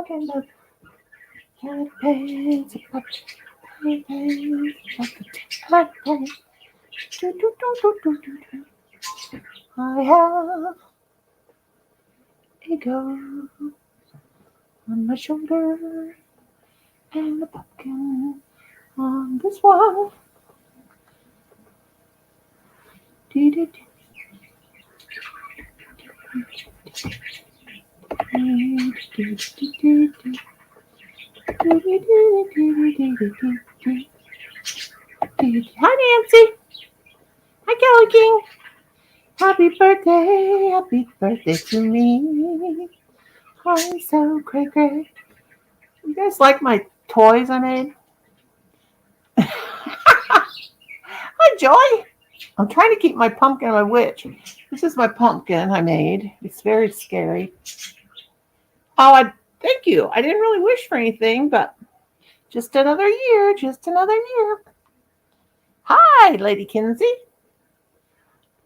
talking about cat pants, I have a girl on my shoulder and a pumpkin on this one. Hi, Nancy. Hi, Kelly King. Happy birthday to me. I'm so cray. You guys like my toys I made? Hi, Joy. I'm trying to keep my pumpkin and my witch. This is my pumpkin I made. It's very scary. Thank you. I didn't really wish for anything, but just another year. Hi, Lady Kinsey.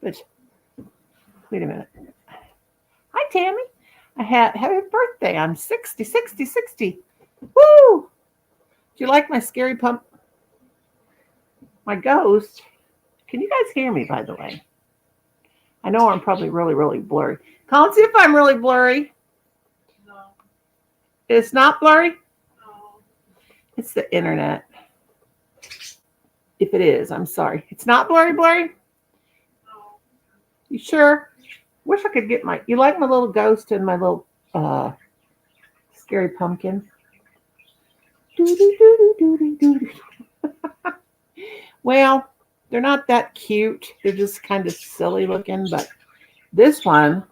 But wait a minute. Hi, Tammy. Happy birthday. I'm 60. Woo! Do you like my scary my ghost? Can you guys hear me, by the way? I know I'm probably really blurry. Can't see if I'm really blurry. No. It's not blurry? No. It's the internet. If it is, I'm sorry. It's not blurry? No. You sure? Wish I could get you like my little ghost and my little scary pumpkin? Well, they're not that cute. They're just kind of silly looking, but this one,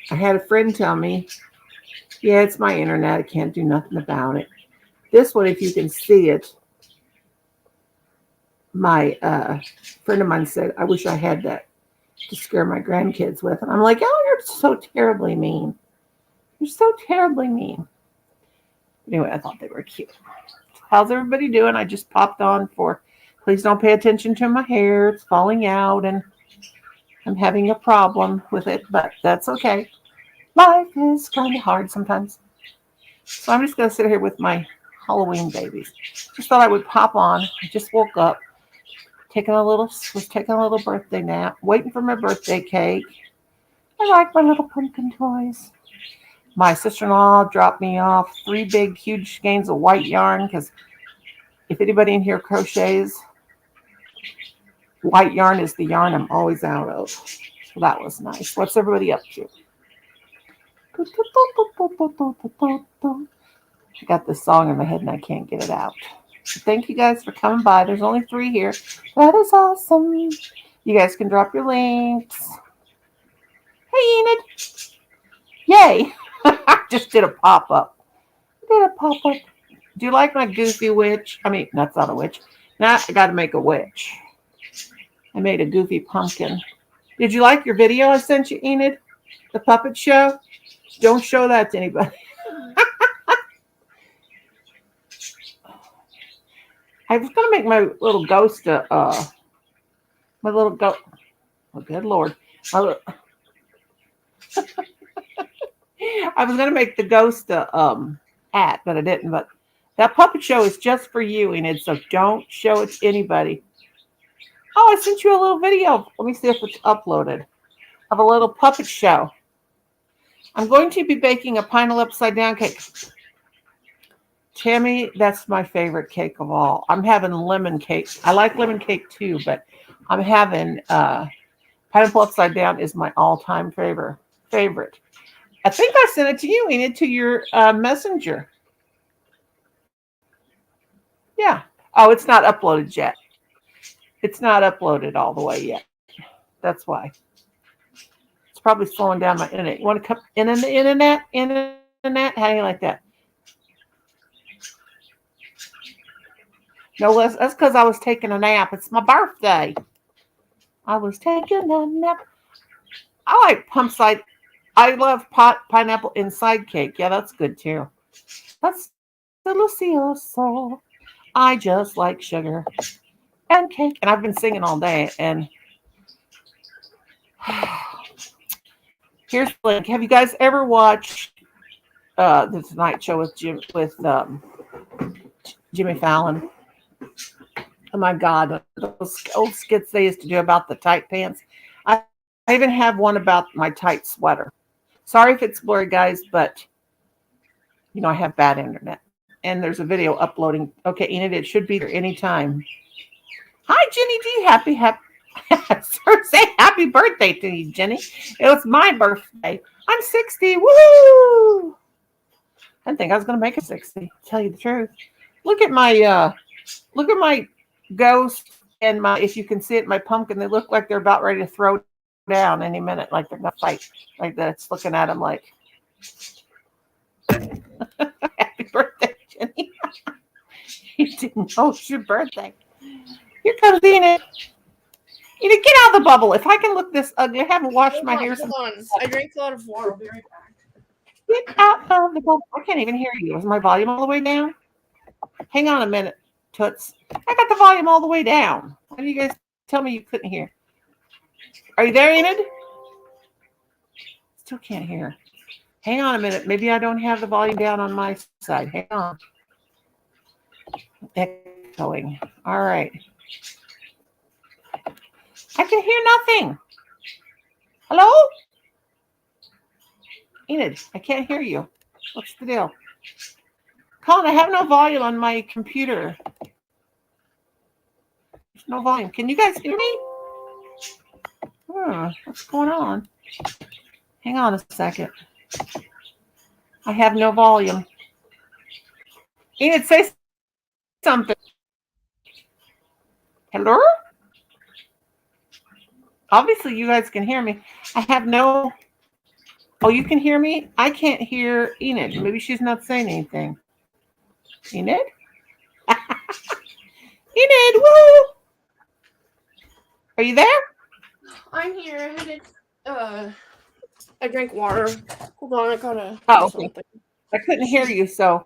I had a friend tell me, yeah, it's my internet. I can't do nothing about it. This one, if you can see it, my friend of mine said, I wish I had that to scare my grandkids with. And I'm like, oh, you're so terribly mean. You're so terribly mean. Anyway, I thought they were cute. How's everybody doing? I just popped on for, please don't pay attention to my hair. It's falling out and I'm having a problem with it, but that's okay. Life is kind of hard sometimes. So I'm just going to sit here with my Halloween babies. Just thought I would pop on. I just woke up, taking a little birthday nap, waiting for my birthday cake. I like my little pumpkin toys. My sister-in-law dropped me off 3 big, huge skeins of white yarn because if anybody in here crochets, white yarn is the yarn I'm always out of. So that was nice. What's everybody up to? I got this song in my head and I can't get it out. So thank you guys for coming by. There's only 3 here. That is awesome. You guys can drop your links. Hey, Enid. Yay. I just did a pop-up. Do you like my goofy witch? I mean, that's not a witch. Now I got to make a witch. I made a goofy pumpkin. Did you like your video I sent you, Enid? The puppet show? Don't show that to anybody. I was going to make my little ghost my little ghost. Oh, good Lord. I was going to make the ghost hat, but I didn't. But that puppet show is just for you, Enid, so don't show it to anybody. Oh, I sent you a little video. Let me see if it's uploaded. Of a little puppet show. I'm going to be baking a pineapple upside down cake. Tammy, that's my favorite cake of all. I'm having lemon cake. I like lemon cake too, but I'm having pineapple upside down is my all-time favorite. I think I sent it to you, Enid, to your messenger. Yeah. Oh, it's not uploaded yet. It's not uploaded all the way yet. That's why. It's probably slowing down my internet. You want to come in on the internet? How do you like that? No, that's because I was taking a nap. It's my birthday. I was taking a nap. I like I love pineapple inside cake. Yeah, that's good too. That's delicioso. I just like sugar and cake. And I've been singing all day. And Here's the link. Have you guys ever watched the Tonight Show with Jimmy Fallon? Oh my God, those old skits they used to do about the tight pants. I even have one about my tight sweater. Sorry if it's blurry, guys, but I have bad internet. And there's a video uploading. Okay, Enid, it should be there anytime. Hi, Jenny D. Say happy birthday to you, Jenny. It was my birthday. I'm 60. Woo! I didn't think I was going to make it 60. To tell you the truth. Look at my ghost and my. If you can see it, my pumpkin. They look like they're about ready to throw down any minute, like they're going to fight. Like that's looking at them like. Happy birthday, Jenny. You didn't know it's your birthday. Here comes Enid. Enid, get out of the bubble. If I can look this ugly, I haven't washed my hair since. Hold on. I drank a lot of water. I'll be right back. Get out of the bubble. I can't even hear you. Is my volume all the way down? Hang on a minute, Toots. I got the volume all the way down. Why do you guys tell me you couldn't hear? Are you there, Enid? Still can't hear. Hang on a minute. Maybe I don't have the volume down on my side. Hang on. Echoing. All right. I can hear nothing. Hello? Enid, I can't hear you. What's the deal? Colin, I have no volume on my computer. There's no volume. Can you guys hear me? What's going on? Hang on a second. I have no volume. Enid, say something. Hello? Obviously, you guys can hear me. I have no... Oh, you can hear me? I can't hear Enid. Maybe she's not saying anything. Enid? Enid, woo! Are you there? I'm here. I drank water. Hold on, I gotta. Oh, okay. I couldn't hear you, so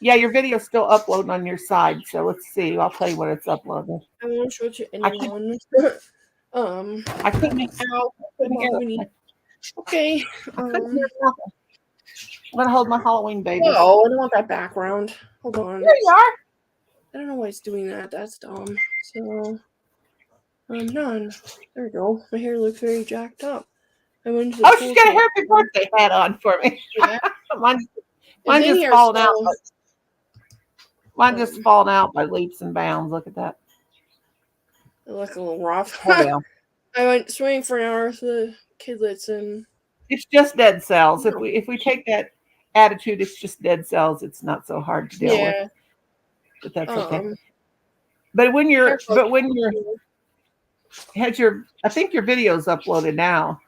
yeah, your video's still uploading on your side. So let's see. I'll tell you what it's uploading. I won't show it to anyone. I couldn't hear it. Okay. I'm gonna hold my Halloween baby. No, I don't want that background. Hold on. There you are. I don't know why it's doing that. That's dumb. So I'm done. There we go. My hair looks very jacked up. I went to the She's got a happy birthday hat on for me. Yeah. Mine just falling out. Mine just falling out by leaps and bounds. Look at that. It looks a little rough. Oh, I went swimming for an hour with the kidlets and it's just dead cells. If we take that attitude, it's just dead cells. It's not so hard to deal with. But that's okay. But when you're I think your video's uploaded now.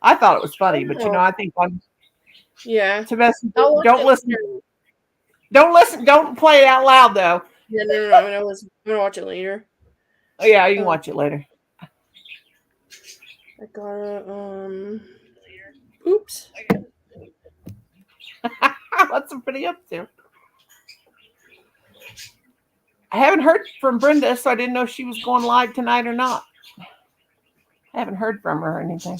I thought it was funny, but I think to mess don't listen. Don't listen. Don't play it out loud though. Yeah, no. I'm gonna watch it later. Oh yeah, you can watch it later. I gotta oops. What's somebody up to? I haven't heard from Brenda, so I didn't know if she was going live tonight or not. I haven't heard from her or anything.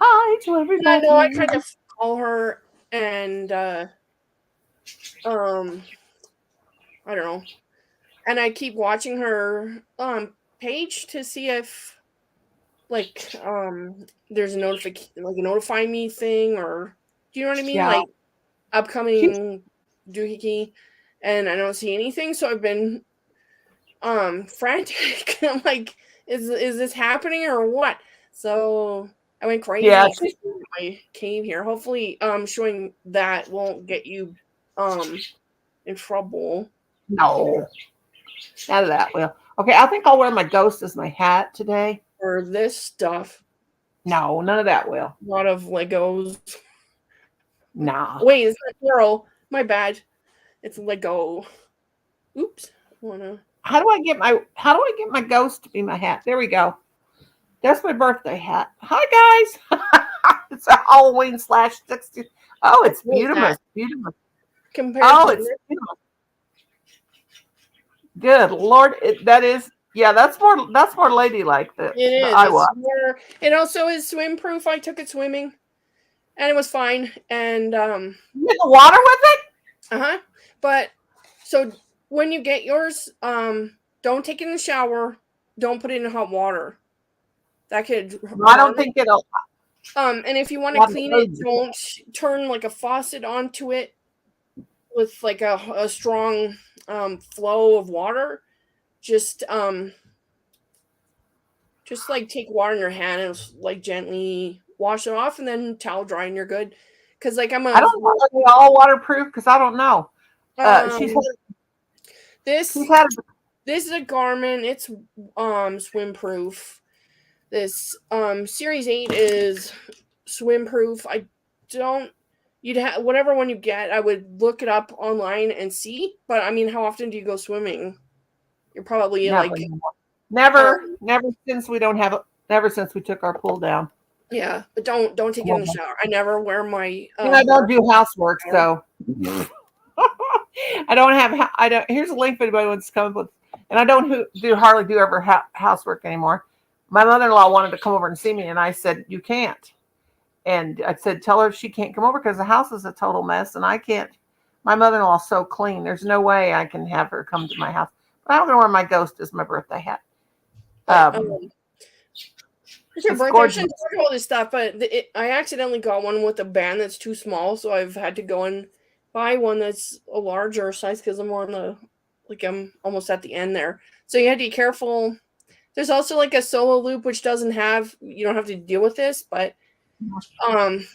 Hi to everybody. I know I tried to call her and I don't know. And I keep watching her page to see if there's a notify me thing, or do you know what I mean? Yeah. Like upcoming doohickey, and I don't see anything, so I've been frantic. I'm like, is this happening or what? So I went crazy in my cave here. Hopefully showing that won't get you in trouble. No. None of that will. Okay, I think I'll wear my ghost as my hat today. Or this stuff. No, none of that will. A lot of Legos. Nah. Wait, it's not plural. My bad. It's Lego. Oops. How do I get my ghost to be my hat? There we go. That's my birthday hat. Hi guys. It's a Halloween /60. Oh, it's beautiful. It's beautiful. It's beautiful. Good Lord, that is Yeah, that's more ladylike. It The is. I It's was. more. It also is swim proof. I took it swimming, and it was fine. And You get the water with it? uh-huh. But so when you get yours, don't take it in the shower. Don't put it in hot water. That could I don't harm it. think it'll. And if you want to Not clean it, the don't turn like a faucet onto it with like a strong flow of water. Just like take water in your hand and like gently wash it off, and then towel dry, and you're good. Because like I don't know. Are they all waterproof? Because I don't know. She's um this had. this is a Garmin. It's swim proof. This Series 8 is swim proof. I don't. You'd have whatever one you get. I would look it up online and see. But I mean, how often do you go swimming? You're probably Never, like never since we don't have it. Never since we took our pool down. yeah. But don't take it in the shower. I never wear my. I don't do housework, so I don't have. I don't. Here's a link if anybody wants to come up with. And I don't hardly do ever housework anymore. My mother-in-law wanted to come over and see me, and I said you can't. And I said, tell her she can't come over because the house is a total mess, and I can't. My mother-in-law's so clean. There's no way I can have her come to my house. But I don't know where my ghost is. My birthday hat. It's your birthday. I shouldn't talk all this stuff, but I accidentally got one with a band that's too small, so I've had to go and buy one that's a larger size because I'm on the I'm almost at the end there. So you had to be careful. There's also like a solo loop which doesn't have you don't have to deal with this, but on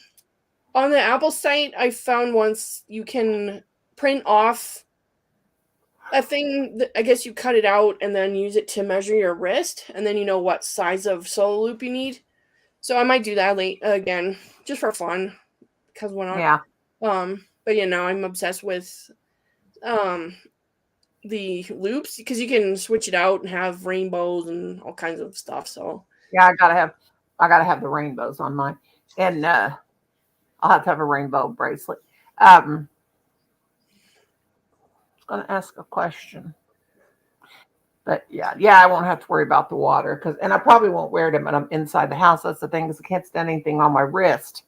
the Apple site I found once you can print off a thing that I guess you cut it out and then use it to measure your wrist, and then you know what size of solo loop you need. So I might do that again just for fun because why not? Yeah. But I'm obsessed with the loops because you can switch it out and have rainbows and all kinds of stuff. So yeah, I gotta have the rainbows on mine, and I'll have to have a rainbow bracelet. I was gonna ask a question, but yeah, I won't have to worry about the water and I probably won't wear them when I'm inside the house. That's the thing, because I can't stand anything on my wrist.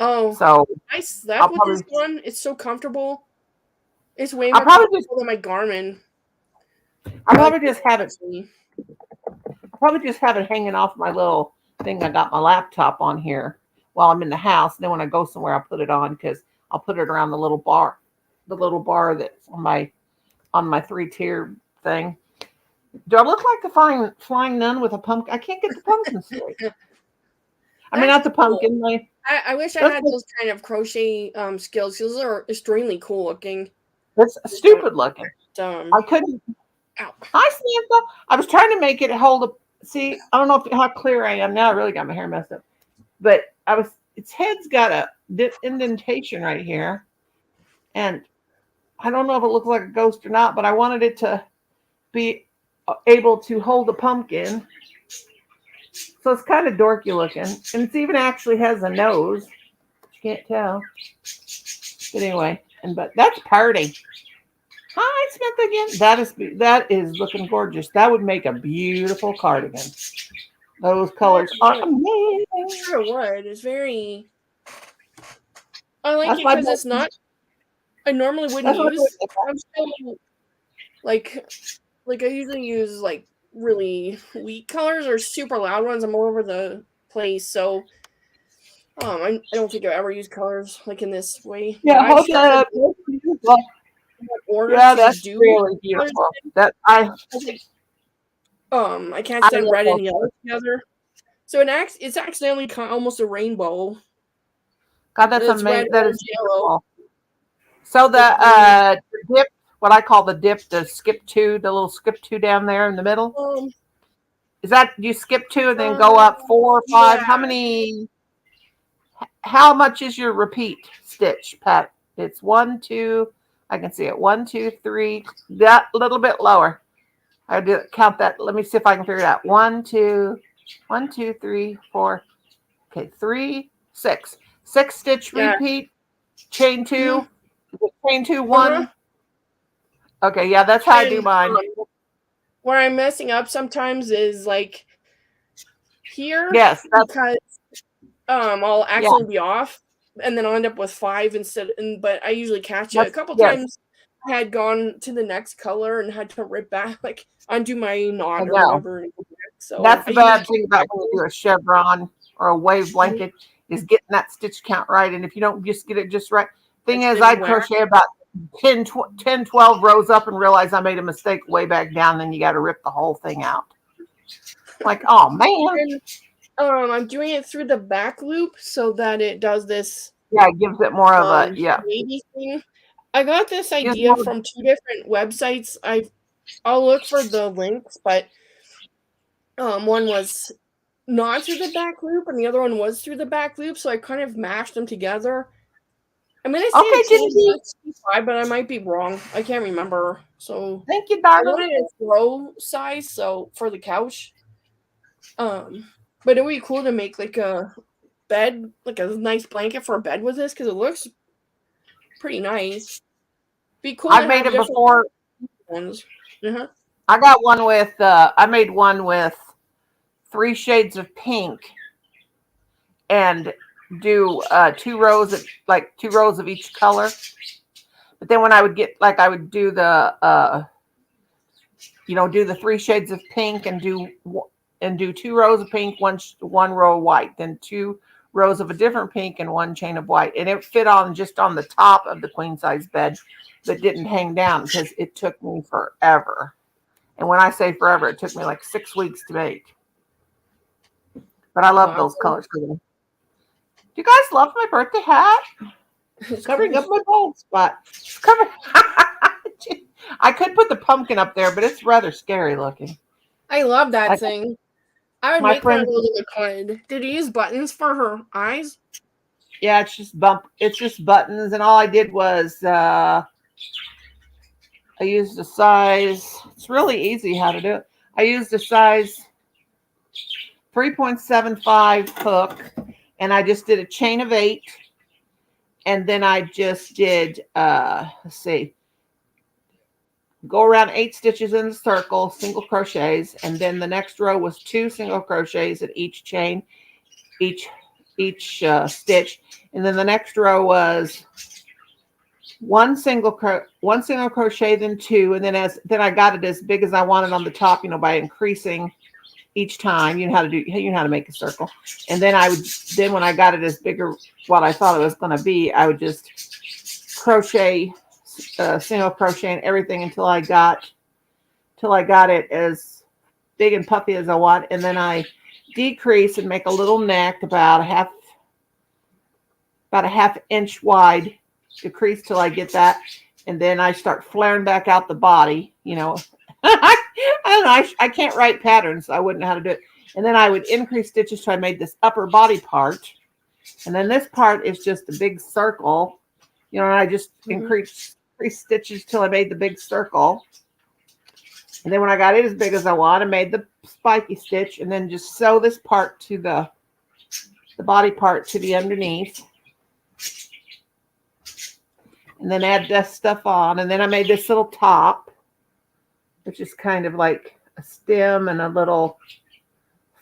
oh, So I slept with this one. It's so comfortable. It's way more comfortable than my Garmin. I'll probably just have it hanging off my little thing. I got my laptop on here while I'm in the house. And then when I go somewhere, I'll put it on because I'll put it around the little bar that's on my 3-tier thing. Do I look like the flying nun with a pumpkin? I can't get the pumpkin straight. I mean, not the pumpkin. Cool. I wish I had those kind of crochet skills. Those are extremely cool looking. It's stupid looking. I couldn't. Ow. Hi, Samantha. I was trying to make it hold up. See, I don't know how clear I am now. I really got my hair messed up. But its head's got a indentation right here. And I don't know if it looks like a ghost or not, but I wanted it to be able to hold a pumpkin. So it's kind of dorky looking. And it even actually has a nose. You can't tell. But anyway, but that's party. Hi, Smith again. That is looking gorgeous. That would make a beautiful cardigan. Those colors are amazing. Sure would. It's very. I like it because it's not. I normally wouldn't use. I'm still like I usually use like really weak colors or super loud ones. I'm all over the place, so I don't think I've ever used colors like in this way. Yeah, hold that up. Yeah, that's really beautiful. I can't stand red and yellow together. So it's accidentally almost a rainbow. God, that's amazing. That is yellow. So the dip, what I call the dip, the little skip 2 down there in the middle. Is that you skip 2 and then go up 4 or 5? Yeah. How much is your repeat stitch, Pat? It's 1, 2. I can see it. 1, 2, 3. That little bit lower. I did count that. Let me see if I can figure it out. 1, 2, 3, 4. Okay, 3, 6. 6 stitch repeat. Chain 2. Mm-hmm. Chain 2, 1. Okay, yeah, that's how I do mine. where I'm messing up sometimes is like here, Yes, that's because I'll yeah, accidentally be off, and then I'll end up with 5 instead. And but I usually catch it. A that's couple yes, times I had gone to the next color and had to rip back, like undo my I knot or know. whatever. And go back. So That's I the usually bad keep thing track about when of you it. do a chevron or a wave blanket is getting that stitch count right. And if you don't just get it just right, thing is, Accidentally I'd whack. crochet about 10, 12 rows up and realize I made a mistake way back down. Then you got to rip the whole thing out. Like, oh man, And I'm doing it through the back loop so that it does this yeah, it gives it more of a yeah. wavy thing. I got this Gives idea more, from 2 different websites. I'll look for the links, but one was not through the back loop and the other one was through the back loop, so I kind of mashed them together. I'm gonna say okay, it's Gingy, 65, but I might be wrong. I can't remember. So thank you, I darling. wanted a throw size, so for the couch. But it would be cool to make like a bed, like a nice blanket for a bed with this, because it looks pretty nice. Be cool I've to made have it different before. ones. Uh-huh. I got one with. I made one with 3 shades of pink and do 2 rows of like 2 rows of each color. But then when I would get like I would do the do the 3 shades of pink and do 2 rows of pink, one row of white, then 2 rows of a different pink and one chain of white, and it fit on just on the top of the queen size bed, but didn't hang down because it took me forever. And when I say forever, it took me like 6 weeks to make. But I love those Awesome. colors. Do you guys love my birthday hat? It's Covering cool. up my bald spot. Cover. I could put the pumpkin up there, but it's rather scary looking. I love that Like thing. I would my make one friend, of those if I could. Did you use buttons for her eyes? yeah, it's just buttons, and all I did was I used a size. It's really easy how to do it. I used a size 3.75 hook, and I just did a chain of 8, and then I just did let's see, go around 8 stitches in a circle, single crochets, and then the next row was 2 single crochets at each chain, each stitch, and then the next row was one single crochet, then 2, and then I got it as big as I wanted on the top, by increasing each time. You know how to make a circle, and then when I got it as bigger what I thought it was going to be, I would just crochet, single crochet and everything until I got it as big and puffy as I want, and then I decrease and make a little neck about a half inch wide, decrease till I get that, and then I start flaring back out the body. I don't know. I can't write patterns, so I wouldn't know how to do it. And then I would increase stitches till I made this upper body part, and then this part is just a big circle. And I just increased stitches till I made the big circle. And then when I got it as big as I want, I made the spiky stitch, and then just sew this part to the body part to the underneath. And then add this stuff on. And then I made this little top, which is kind of like a stem and a little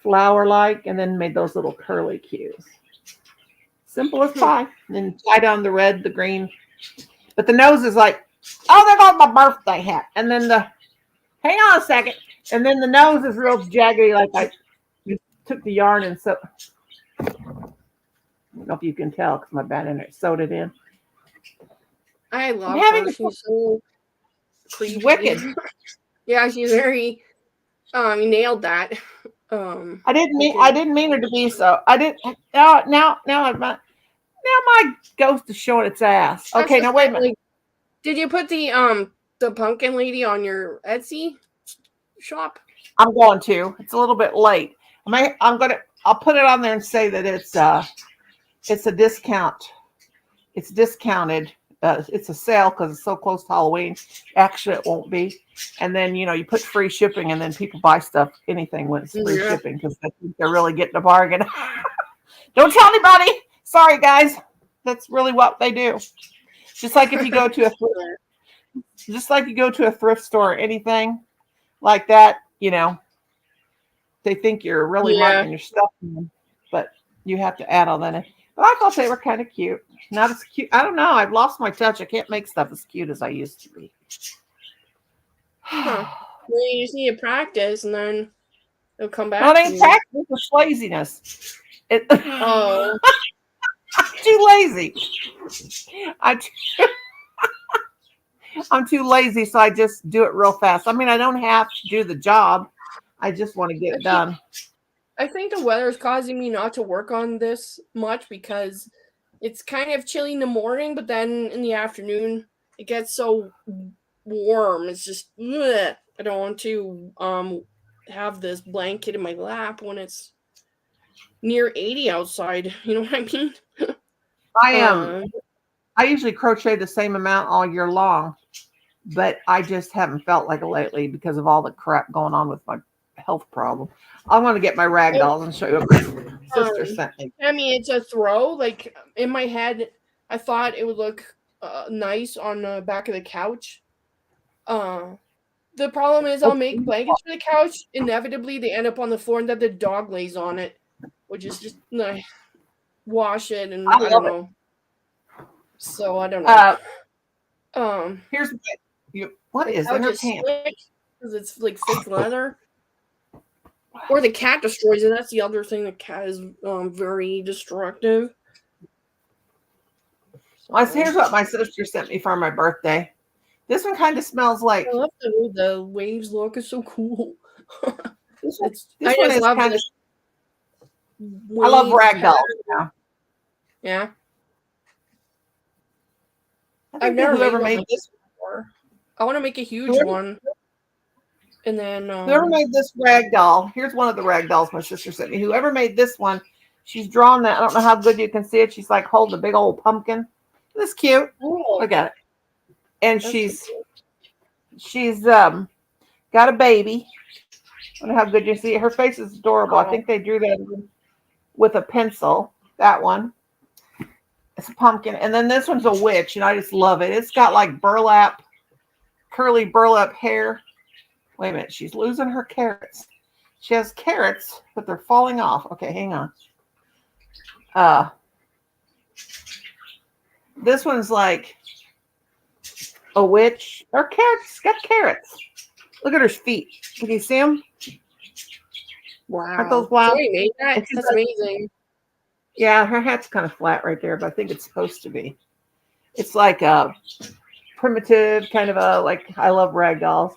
flower-like, and then made those little curly cues. Simple as pie. And then tie down the red, the green. But the nose is like, oh, there goes my birthday hat. And then hang on a second. And then the nose is real jaggedy, like I took the yarn and so. I don't know if you can tell because my bad internet sewed it in. I love her. She's so creepy. She's wicked. Yeah, she's very. You nailed that. I didn't mean her to be so. I didn't. Now my ghost is showing its ass. Okay, now wait a minute. Did you put the pumpkin lady on your Etsy shop? I'm going to. It's a little bit late. I'll put it on there and say that it's a discount. It's discounted. It's a sale because it's so close to Halloween. Actually, it won't be. And then you put free shipping, and then people buy stuff, anything when it's free shipping, because they think they're really getting a bargain. Don't tell anybody. Sorry, guys. That's really what they do. Just like if you go to a thrift store or anything, like that, they think you're really Yeah. marking your stuff, but you have to add all that in. But I thought they were kind of cute. Not as cute. I don't know. I've lost my touch. I can't make stuff as cute as I used to be. Huh. Well, you just need to practice, and then it'll come No, it back to ain't you. practice. It's laziness. Oh, I'm too lazy. I I'm too lazy, so I just do it real fast. I mean, I don't have to do the job. I just want to get it done. I think the weather is causing me not to work on this much because it's kind of chilly in the morning, but then in the afternoon it gets so warm. It's just ugh. I don't want to have this blanket in my lap when it's near 80 outside. You know what I mean? I I usually crochet the same amount all year long, but I just haven't felt like it lately because of all the crap going on with my health problem. I'm going to get my rag dolls and show you what my sister sent me. I mean, it's a throw. Like in my head, I thought it would look nice on the back of the couch. The problem is I'll make blankets for the couch. Inevitably, they end up on the floor, and then the dog lays on it, which is just wash it, and I don't know. So I don't know. Here's what is in her pants? Because it's like fake leather. Or the cat destroys it. That's the other thing. The cat is very destructive. Well, here's what my sister sent me for my birthday. This one kind of smells like. I love the way the waves look. It's so cool. This one is love kind of. this I love rag dolls now. Yeah. I've never made this before. I want to make a huge one. And then whoever made this rag doll, here's one of the rag dolls my sister sent me. Whoever made this one, she's drawn that. I don't know how good you can see it. She's like holding a big old pumpkin. This cute. Oh, look at it. And she's got a baby. I don't know how good you see it. Her face is adorable. I think they drew that with a pencil. That one. It's a pumpkin. And then this one's a witch, and I just love it. It's got like curly burlap hair. Wait a minute. She's losing her carrots. She has carrots, but they're falling off. Okay, hang on. This one's like a witch. Or carrots. She's got carrots. Look at her feet. Can you see them? Wow. Aren't those wild? Somebody made that? That's amazing. Yeah, her hat's kind of flat right there, but I think it's supposed to be. It's like a primitive kind of a, like, I love rag dolls.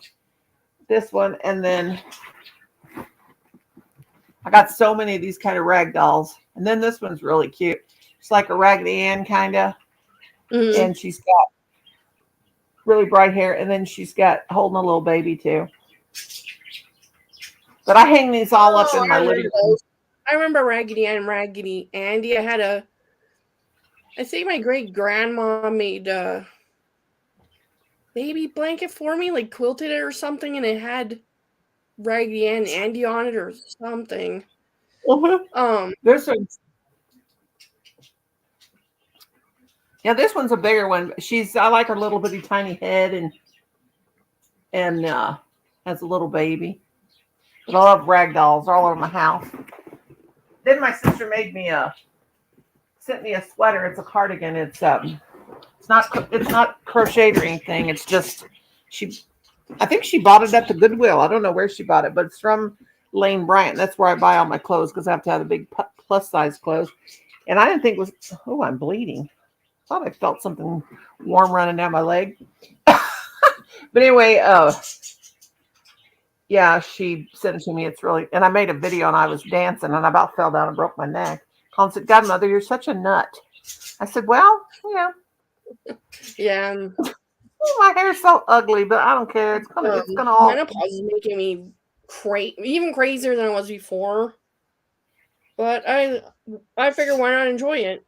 This one, and then I got so many of these kind of rag dolls. And then this one's really cute. It's like a Raggedy Ann kind of. Mm-hmm. And she's got really bright hair. And then she's got holding a little baby too. But I hang these all up in my living room. I remember Raggedy Ann and Raggedy Andy. I think my great grandma made a baby blanket for me, like quilted it or something, and it had Raggedy Ann and Andy on it or something. This one's, this one's a bigger one. I like her little bitty tiny head and has a little baby. But I love rag dolls all over my house. Then my sister sent me a sweater. It's a cardigan. It's not crocheted or anything. It's just I think she bought it at the Goodwill. I don't know where she bought it, but it's from Lane Bryant. That's where I buy all my clothes because I have to have the big plus size clothes. And I didn't think it was. Oh, I'm bleeding. I thought I felt something warm running down my leg. But anyway, yeah, she sent it to me. It's really, and I made a video and I was dancing and I about fell down and broke my neck. Colin said, "Godmother, you're such a nut." I said, "Well, yeah." Yeah. My hair's so ugly, but I don't care. It's gonna all. Menopause is making me even crazier than I was before. But I figure why not enjoy it?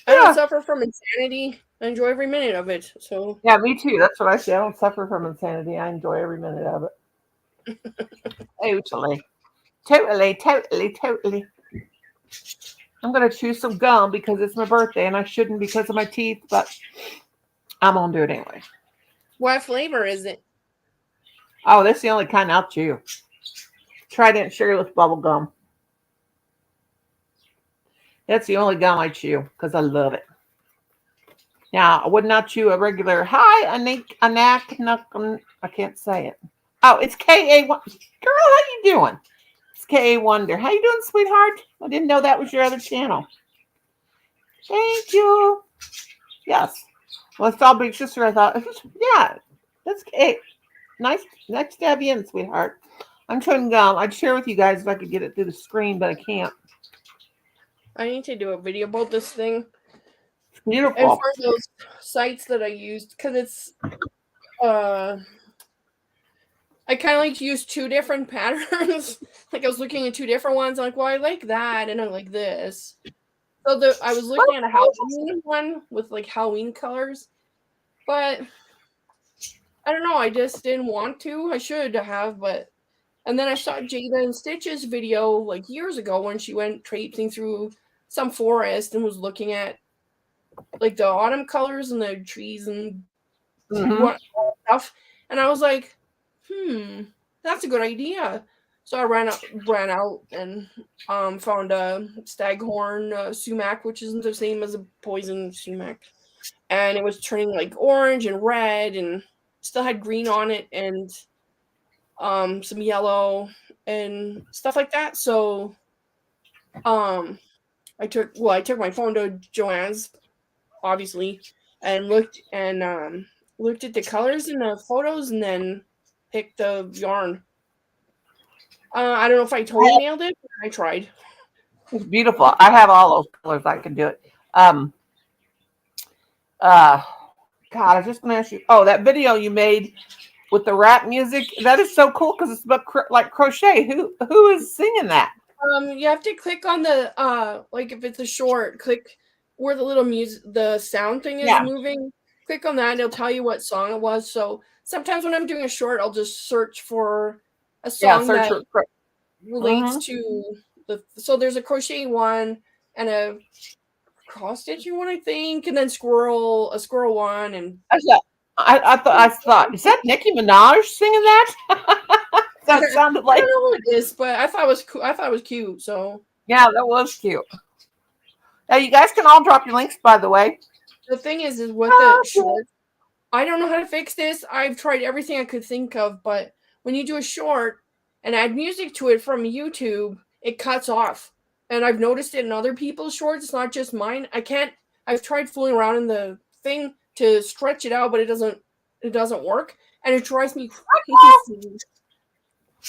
I don't suffer from insanity. I enjoy every minute of it. So yeah, me too. That's what I say. I don't suffer from insanity. I enjoy every minute of it. Totally. I'm gonna chew some gum because it's my birthday and I shouldn't because of my teeth, but I'm gonna do it anyway. What flavor is it? Oh, that's the only kind I'll chew. Trident sugarless bubble gum. That's the only gum I chew because I love it. Now, I would not chew a regular. Hi, I can't say it. Oh, it's KA1. Girl, how you doing? It's KA Wonder. How you doing, sweetheart? I didn't know that was your other channel. Thank you. Yes. Well, it's all big sister. I thought, yeah, that's K. Nice to have you in, sweetheart. I'm chewing gum. I'd share with you guys if I could get it through the screen, but I can't. I need to do a video about this thing. Beautiful. And for those sites that I used, because it's I kind of like to use two different patterns. Like I was looking at two different ones. I'm like, well, I like that, and I like this. So I was looking at a Halloween one with like Halloween colors, but I don't know. I just didn't want to. I should have, but and then I saw Jada and Stitch's video like years ago when she went traipsing through some forest and was looking at like the autumn colors and the trees and what stuff, and I was like, that's a good idea. So I ran out and found a staghorn sumac, which isn't the same as a poison sumac, and it was turning like orange and red and still had green on it and some yellow and stuff like that. So I took my phone to Joanne's, obviously, and looked at the colors in the photos and then picked the yarn. I don't know if I totally nailed it, but I tried. It's beautiful. I have all those colors. I can do it. God, I was just going to ask you. Oh, that video you made with the rap music, that is so cool because it's about like crochet. Who is singing that? You have to click on the like if it's a short, click where the little music, the sound thing is moving. Click on that and it'll tell you what song it was. So sometimes when I'm doing a short, I'll just search for a song that relates to so there's a crochet one and a cross stitching one, I think, and then a squirrel one, and I thought is that Nicki Minaj singing that? That sounded like, I don't know what it is, but I thought it was cool. I thought it was cute. So yeah, that was cute. Now you guys can all drop your links, by the way. The thing is with the short, I don't know how to fix this. I've tried everything I could think of, but when you do a short and add music to it from YouTube, it cuts off. And I've noticed it in other people's shorts. It's not just mine. I've tried fooling around in the thing to stretch it out, but it doesn't work. And it drives me crazy.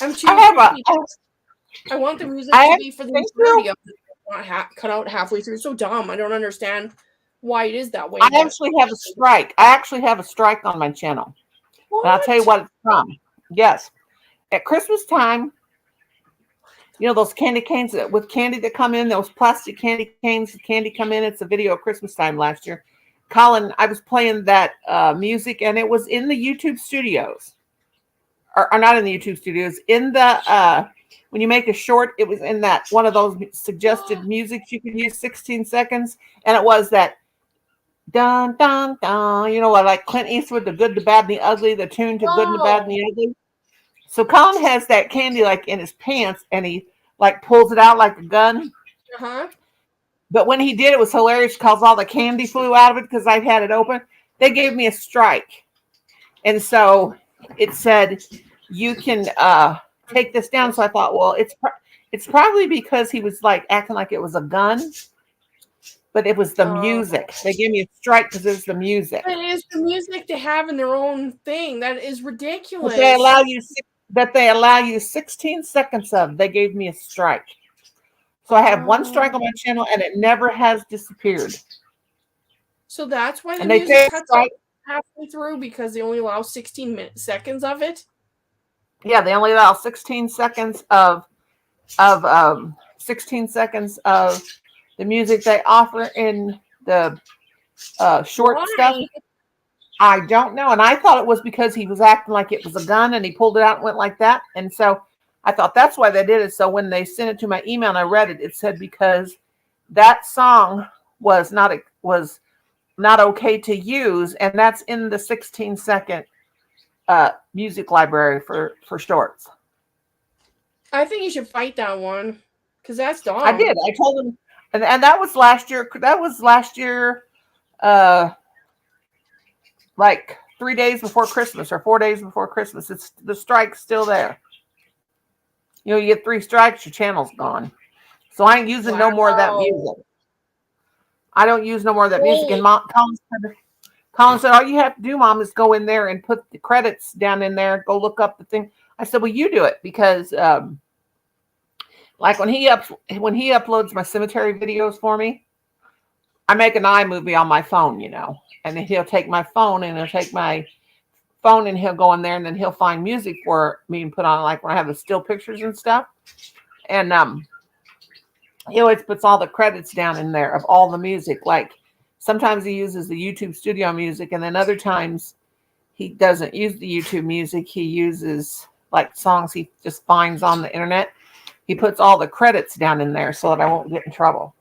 I'm too I want the music to be for the majority of it, not cut out halfway through. It's so dumb. I don't understand why it is that way. I actually have a strike. I actually have a strike on my channel. And I'll tell you what it's from. Yes. At Christmas time, you know those candy canes with candy that come in, those plastic candy canes, the candy come in. It's a video of Christmas time last year. Colin, I was playing that music, and it was in the YouTube studios. Or not in the YouTube studios, in the when you make a short, it was in that one of those suggested musics you could use 16 seconds, and it was that dun dun dun, you know, like Clint Eastwood, The Good, the Bad, and the Ugly, the tune to Good and the Bad and the Ugly. So Colin has that candy like in his pants, and he like pulls it out like a gun. But when he did, it was hilarious because all the candy flew out of it because I had it open. They gave me a strike, and so it said you can take this down. So I thought, well, it's probably because he was like acting like it was a gun, but it was the music. They gave me a strike because it was the music. It is the music to have in their own thing. That is ridiculous. But they allow you 16 seconds of. They gave me a strike. So I have one strike on my channel, and it never has disappeared. So that's why the music cuts off halfway through, because they only allow 16 seconds of it. Yeah, they only allow 16 seconds of 16 seconds of the music they offer in the short stuff. I don't know, and I thought it was because he was acting like it was a gun, and he pulled it out and went like that, and so I thought that's why they did it. So when they sent it to my email and I read it, it said because that song was not okay to use, and that's in the 16-second music library for shorts. I think you should fight that one because that's dumb. I did. I told him, and that was last year. That was last year, uh, like 3 days before Christmas or 4 days before Christmas. It's the strike's still there. You know, you get 3 strikes, your channel's gone. So I ain't using no more of that music. I don't use no more of that music. And Colin said, all you have to do, Mom, is go in there and put the credits down in there. Go look up the thing. I said, well, you do it because, like when he uploads my cemetery videos for me, I make an iMovie on my phone, you know, and then he'll take my phone and he'll take my phone and he'll go in there and then he'll find music for me and put on, like when I have the still pictures and stuff. And he always puts all the credits down in there of all the music. Like sometimes he uses the YouTube studio music, and then other times he doesn't use the YouTube music. He uses like songs he just finds on the internet. He puts all the credits down in there so that I won't get in trouble.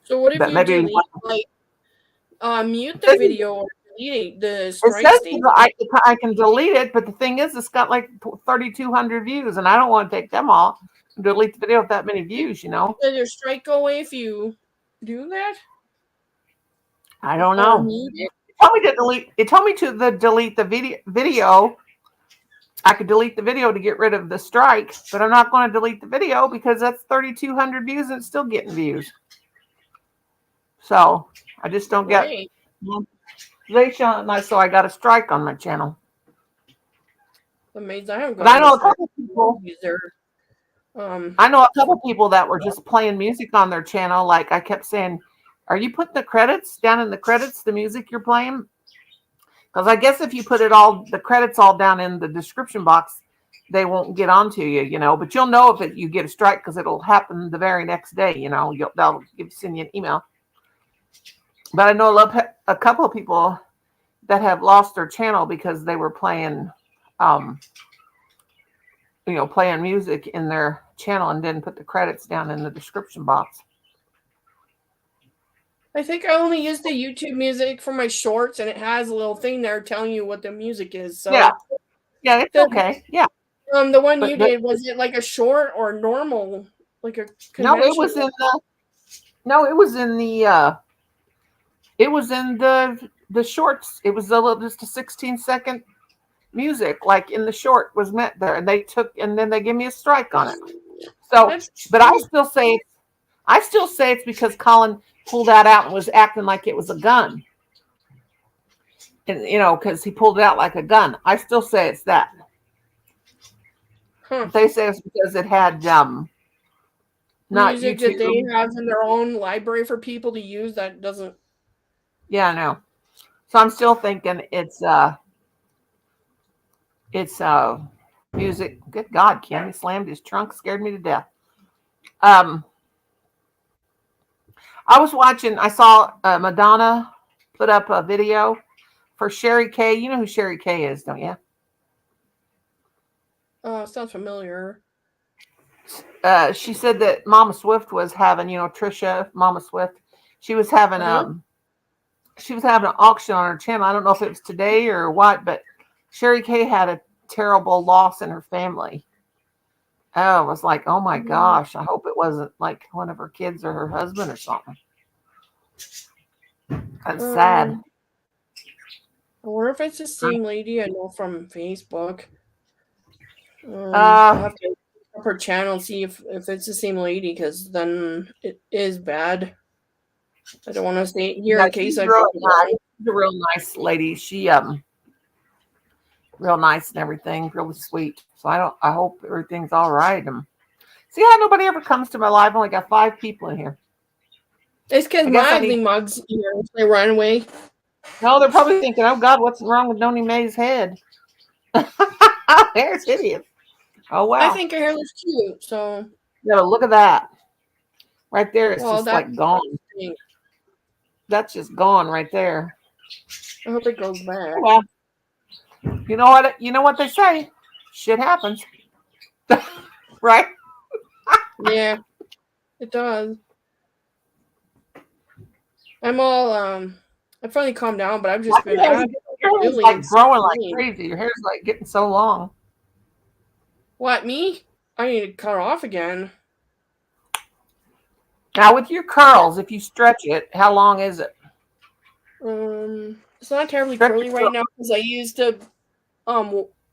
So what if you delete, like, mute the video or delete the strike state? I can delete it, but the thing is, it's got like 3,200 views, and I don't want to take them all and delete the video with that many views, you know. Does your strike go away if you do that? I don't know. It told me to delete. It told me to delete the video. I could delete the video to get rid of the strike, but I'm not going to delete the video because that's 3,200 views and it's still getting views. So I just don't get. So I got a strike on my channel. Amazing. I know a couple people. I know a couple people that were just playing music on their channel. Like I kept saying, "Are you putting the credits down in the credits? The music you're playing?" Because I guess if you put the credits all down in the description box, they won't get onto you, you know. But you'll know if you get a strike because it'll happen the very next day, you know. They'll send you an email. But I know a couple of people that have lost their channel because they were playing, playing music in their channel and didn't put the credits down in the description box. I think I only use the YouTube music for my shorts, and it has a little thing there telling you what the music is. So yeah, it's okay. Yeah. The one you did, was it like a short or normal, like a No, it was in the. No, it was in the. It was in the shorts. It was just a 16-second music, like in the short was meant there, and then they give me a strike on it. So, but I still say it's because Colin pulled that out and was acting like it was a gun, and because he pulled it out like a gun. I still say it's that. They say it's because it had not music YouTube. that they have in their own library for people to use that doesn't. Yeah, I know. So I'm still thinking it's music. Good God, Kim, he slammed his trunk, scared me to death. I saw Madonna put up a video for Sherry Kay. You know who Sherry Kay is, don't you? Sounds familiar. She said that Mama Swift was having, Trisha, Mama Swift. She was having she was having an auction on her channel. I don't know if it was today or what, but Sherry Kay had a terrible loss in her family. I was like, oh my gosh, I hope it wasn't like one of her kids or her husband or something. That's sad. I wonder if it's the same lady I know from Facebook. I'll have to look up her channel and see if it's the same lady, because then it is bad. I don't want to stay here in case she's a real nice lady. She real nice and everything, really sweet. So I hope everything's all right. See how nobody ever comes to my live. I only got 5 people in here. It's because my ugly mugs here, they run away. No, they're probably thinking, oh God, what's wrong with Noni Mae's head? Hair's hideous. Oh wow. I think her hair looks cute, so yeah, look at that. Right there, it's just like gone. That's just gone right there. I hope it goes back. Well, you know what they say? Shit happens. Right? Yeah, it does. I'm all I finally calmed down, but I've just been Your hair's really like growing like insane. crazy. Your hair's like getting so long. What, me? I need to cut it off again. Now with your curls, if you stretch it, how long is it? It's not terribly Stretch curly your right now because I used the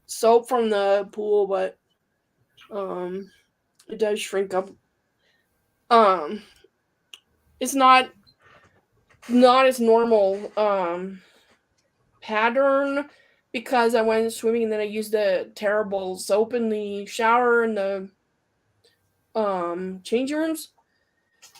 soap from the pool, but it does shrink up. It's not its normal pattern because I went swimming and then I used the terrible soap in the shower and the change rooms.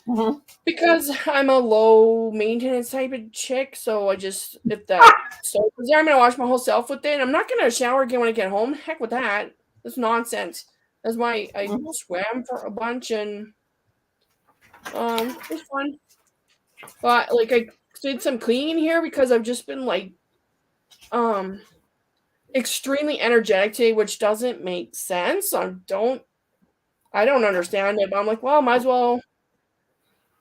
Mhm. Because I'm a low maintenance type of chick, so I just if that soap is there, I'm gonna wash my whole self with it. I'm not gonna shower again when I get home. Heck with that. That's nonsense. That's why I Mhm. swam for a bunch and it was fun. But like I did some cleaning here because I've just been like um extremely energetic today, which doesn't make sense. I don't understand it, but I'm like, well, might as well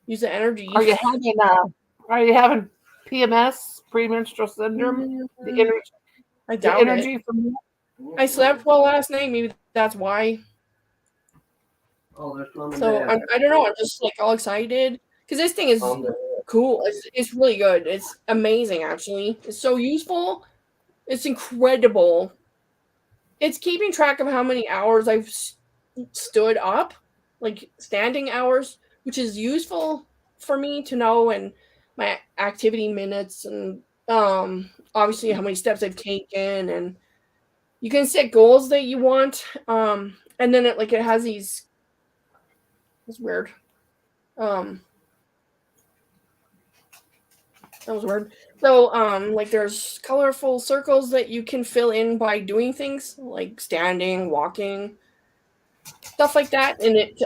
use the energy. Are you having PMS, premenstrual syndrome? The Mm, energy, I the doubt it. energy from that? I slept well last night. Maybe that's why. Oh, there's mom and So dad. I don't know. I'm just like all excited because this thing is Mom, dad. cool. It's really good. It's amazing actually. It's so useful. It's incredible. It's keeping track of how many hours I've stood up, like standing hours, which is useful for me to know, and my activity minutes, and obviously how many steps I've taken, and you can set goals that you want, and then it has these. It's weird. Um, that was weird. So, like there's colorful circles that you can fill in by doing things like standing, walking, stuff like that, and it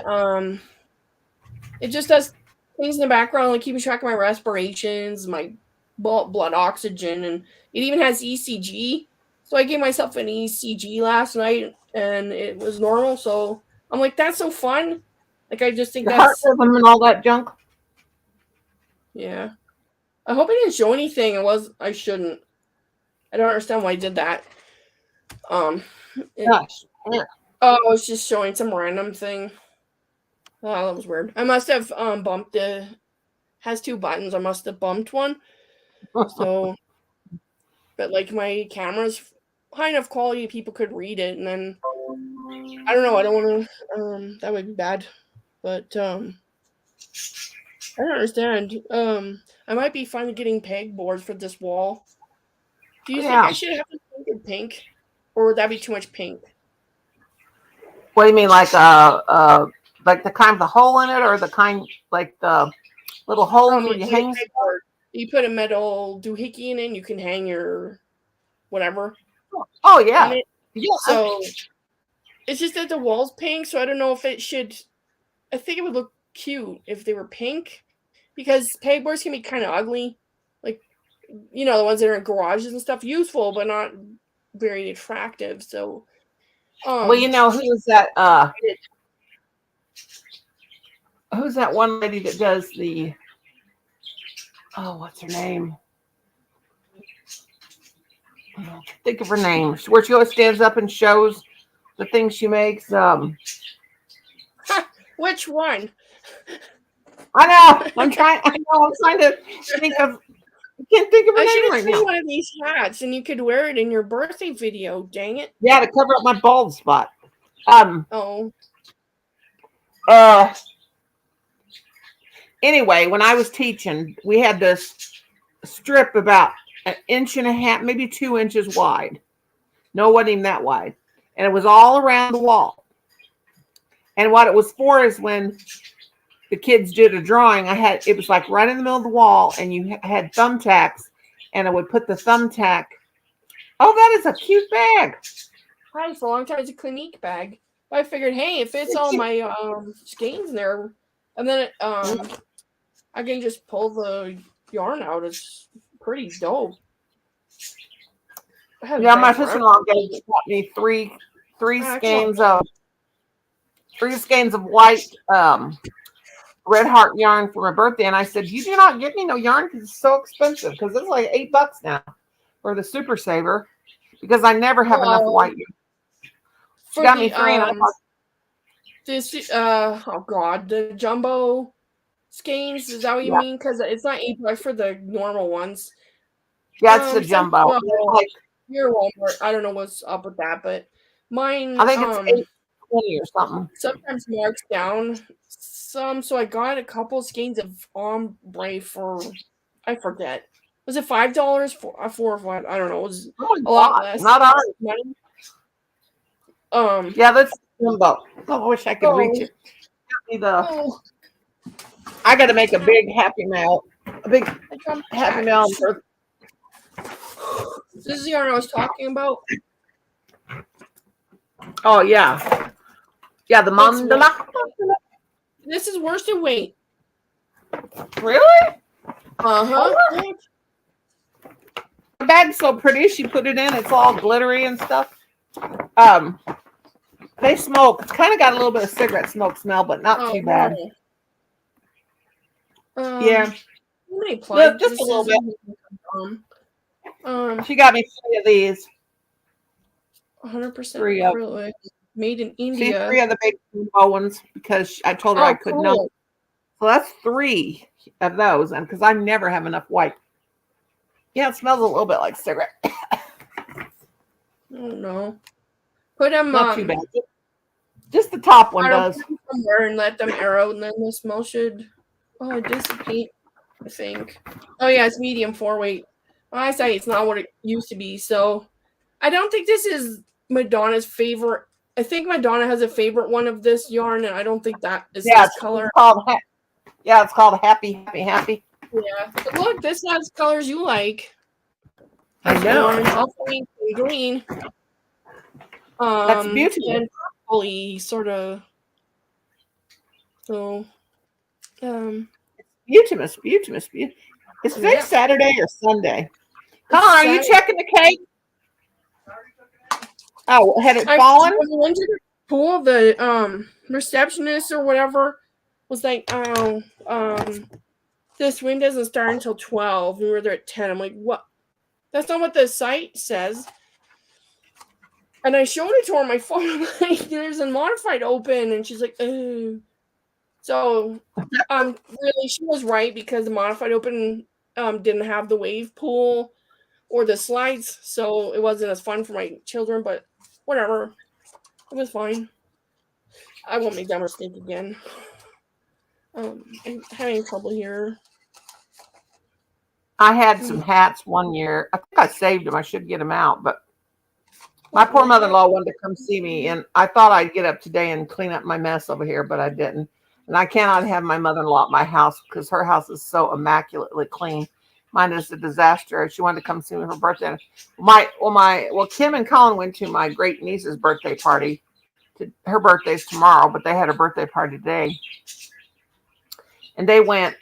just does things in the background, like keeping track of my respirations, my blood oxygen, and it even has ECG. So I gave myself an ECG last night, and it was normal. So I'm like, that's so fun. Like I just think Your heart that's rhythm and all that junk? yeah. I hope I didn't show anything. I shouldn't. I don't understand why I did that. Um, it, Gosh. Yeah. oh, I was just showing some random thing. Oh, that was weird. I must have bumped the has two buttons. I must have bumped one. So, but like my camera's high enough quality, people could read it, and then I don't know. I don't want to. That would be bad. But I don't understand. I might be finally getting pegboards for this wall. Do you think I Yeah. should have it painted pink, or would that be too much pink? What do you mean, like the kind with the hole in it, or the kind like the little holes where Like you the hang? pegboard. You put a metal doohickey in it, and you can hang your whatever Oh on yeah, it. yeah. So it's just that the wall's pink, so I don't know if it should. I think it would look cute if they were pink, because pegboards can be kind of ugly, like the ones that are in garages and stuff. Useful, but not very attractive. So, Well, um, you know who's that one lady that does the what's her name? Think of her name. Where she always stands up and shows the things she makes. which one? I know. I'm trying. I know. I'm trying to think of. I can't think of her I should name have right seen now. one of these hats, and you could wear it in your birthday video. Dang it! Yeah, to cover up my bald spot. Um. Oh, Uh. Anyway, when I was teaching, we had this strip about an inch and a half, maybe 2 inches wide. No, it wasn't even that wide, and it was all around the wall. And what it was for is when the kids did a drawing, it was like right in the middle of the wall, and you had thumbtacks, and I would put the thumbtack. Oh, that is a cute bag. hi, for a long time it's a Clinique bag. I figured, hey, it fits all my skeins in there, and then I can just pull the yarn out. It's pretty dope. I had a Yeah, my bag forever. sister-in-law got me three Excellent. skeins of white red heart yarn for my birthday, and I said, "You do not get me no yarn because it's so expensive because it's like $8 now." or the Super Saver because I never have enough Well, white. She for got me the 3 and I thought, this oh god, the jumbo skeins, is that what you yeah, mean? Because it's not 8 for the normal ones. yeah, it's the Some, jumbo. well, Like, your Walmart, I don't know what's up with that, but mine I think it's 820 or something. sometimes marks down some, so I got a couple skeins of ombre for, I forget, was it $5 for 4 or 5? I don't know. It was Oh my a lot God, less not ours. money. Yeah, that's jumbo. Oh, I wish I could reach So, it. Get me the. oh, I got to make a big Happy Mail. A big I got my Happy hat. Mail. For, This is the yarn I was talking about. oh yeah, yeah, the It's mandala. This is worsted weight. Really? Uh-huh. The bag's so pretty. She put it in. It's all glittery and stuff. They smoke. It's kind of got a little bit of cigarette smoke smell, but not too bad. Yeah, How many plies? just a little bit. She She got me 3 of these. 100% 3 of. acrylic, made in See, India. 3 of the big jumbo ones because I told her I could not. Cool. So that's 3 of those, and because I never have enough white. Yeah, it smells a little bit like cigarette. Oh no. Put them Not too bad. Just the top one does. Put them somewhere and let them air out, and then the smell should dissipate, I think. Oh yeah, it's medium 4 weight. I say it's not what it used to be, so I don't think this is Madonna's favorite. I think Madonna has a favorite one of this yarn, and I don't think that is this color. It's called Happy, Happy, Happy. Yeah. But look, this has colors you like. I know. Orange, pink, and green. That's beautiful. And purpley, sort of. So, Beautiful. It's next Saturday or Sunday. Come on, are you checking the cake? Oh, had it fallen? When we went to the pool, the receptionist or whatever was like, "Oh, the swim doesn't start until 12. We were there at 10. I'm like, what? That's not what the site says. And I showed it to her on my phone. I'm like, there's a modified open, and she's like, oh. So, really, she was right because the modified open didn't have the wave pool or the slides, so it wasn't as fun for my children. But whatever, it was fine. I won't make that mistake again. I'm having trouble here. I had some hats one year. I think I saved them. I should get them out, but my poor mother-in-law wanted to come see me, and I thought I'd get up today and clean up my mess over here, but I didn't. And I cannot have my mother-in-law at my house because her house is so immaculately clean. Mine is a disaster. She wanted to come see me for her birthday. Kim and Colin went to my great niece's birthday party. Her birthday's tomorrow, but they had a birthday party today. And they went,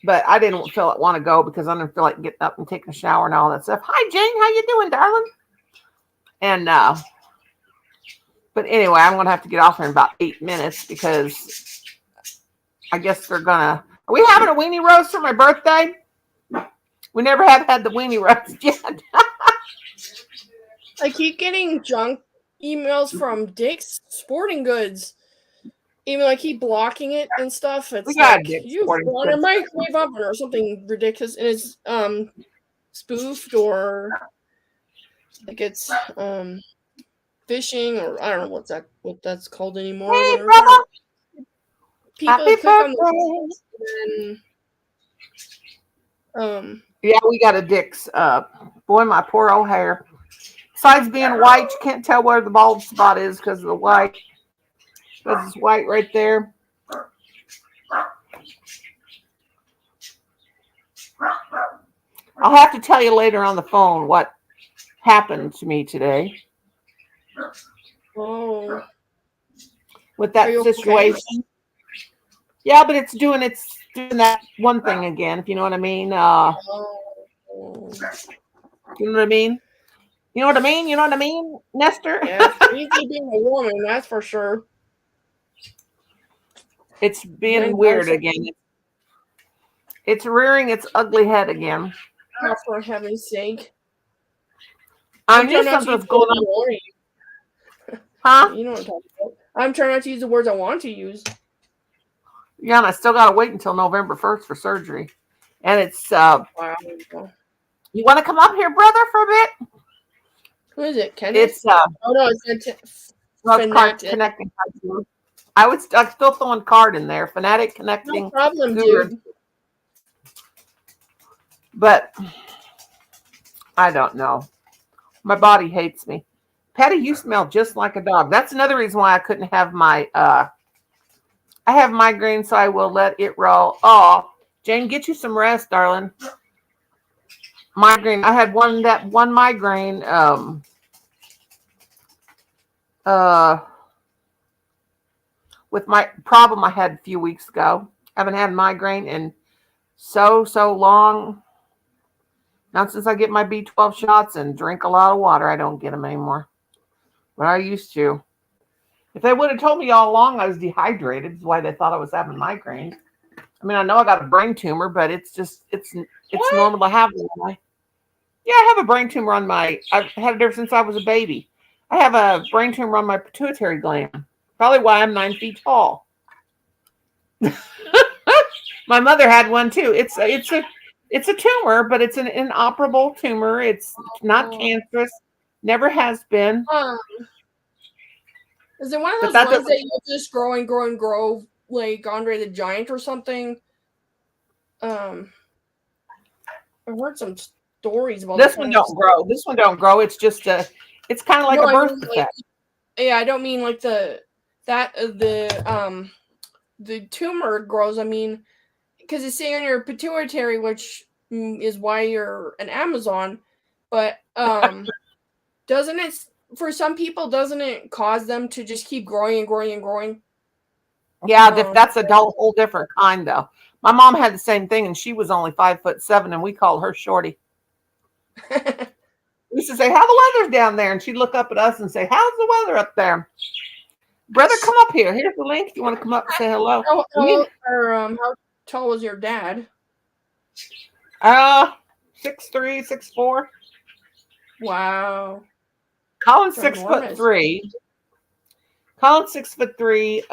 but I didn't want to go because I didn't feel like getting up and taking a shower and all that stuff. Hi, Jane. How you doing, darling? And but anyway, I'm gonna have to get off here in about 8 minutes because I guess they're gonna. Are we having a weenie roast for my birthday? We never have had the weenie roast yet. I keep getting junk emails from Dick's Sporting Goods. Even though I keep blocking it and stuff, it's like you want a microwave oven or something ridiculous, and it's spoofed or like it's phishing or I don't know what that's called anymore. Hey, brother! People click on the yeah, we got a Dick's. Boy, my poor old hair. Besides being white, you can't tell where the bald spot is because of the white. Because it's white right there. I'll have to tell you later on the phone what happened to me today. Oh. With that situation. Okay? Yeah, but it's doing that one thing again, if you know what I mean. You know what I mean? You know what I mean? You know what I mean, Nestor? Yeah, easy being a woman, that's for sure. It's being weird again. It's rearing its ugly head again. Oh, for heaven's sake. I I'm knew trying not to something use was the going words I on. want to use. Huh? You know what I'm talking about. I'm trying not to use the words I want to use. Yeah, and I still got to wait until November 1st for surgery. And it's, Wow. you want to come up here, brother, for a bit? Who is it? Kenneth? It's, Oh no, it's Fanatic. connecting. I'm still throwing card in there. Fanatic connecting. No problem, Guru. dude. But I don't know. My body hates me. Patty, you smell just like a dog. That's another reason why I couldn't have my, I have migraine, so I will let it roll. Oh, Jane, get you some rest, darling. Migraine. I had one migraine, with my problem I had a few weeks ago. I haven't had a migraine in so long. Not since I get my B12 shots and drink a lot of water, I don't get them anymore. But I used to. If they would have told me all along I was dehydrated, is why they thought I was having migraine. I mean, I know I got a brain tumor, but it's What? normal to have one. Yeah, I have a brain tumor on I've had it ever since I was a baby. I have a brain tumor on my pituitary gland. Probably why I'm 9 feet tall. My mother had one too. It's a tumor, but it's an inoperable tumor. It's not cancerous. Never has been. Is it one of But those ones that you just grow and grow and grow, like Andre the Giant or something? I've heard some stories about this one. Don't grow. This one don't grow. It's just it's kind of like a birth defect. Yeah, I don't mean like the tumor grows. I mean, because it's sitting on your pituitary, which is why you're an Amazon. But doesn't it, for some people, doesn't it cause them to just keep growing and growing and growing? Yeah, that's a whole different kind, though. My mom had the same thing, and she was only 5'7", and we called her Shorty. We used to say, "How the weather's down there?" And she'd look up at us and say, "How's the weather up there?" Brother, come up here. Here's the link. You want to come up and say hello? How tall was your dad? 6'3", 6'4". Wow. Colin's 6'3". Colin's 6'3",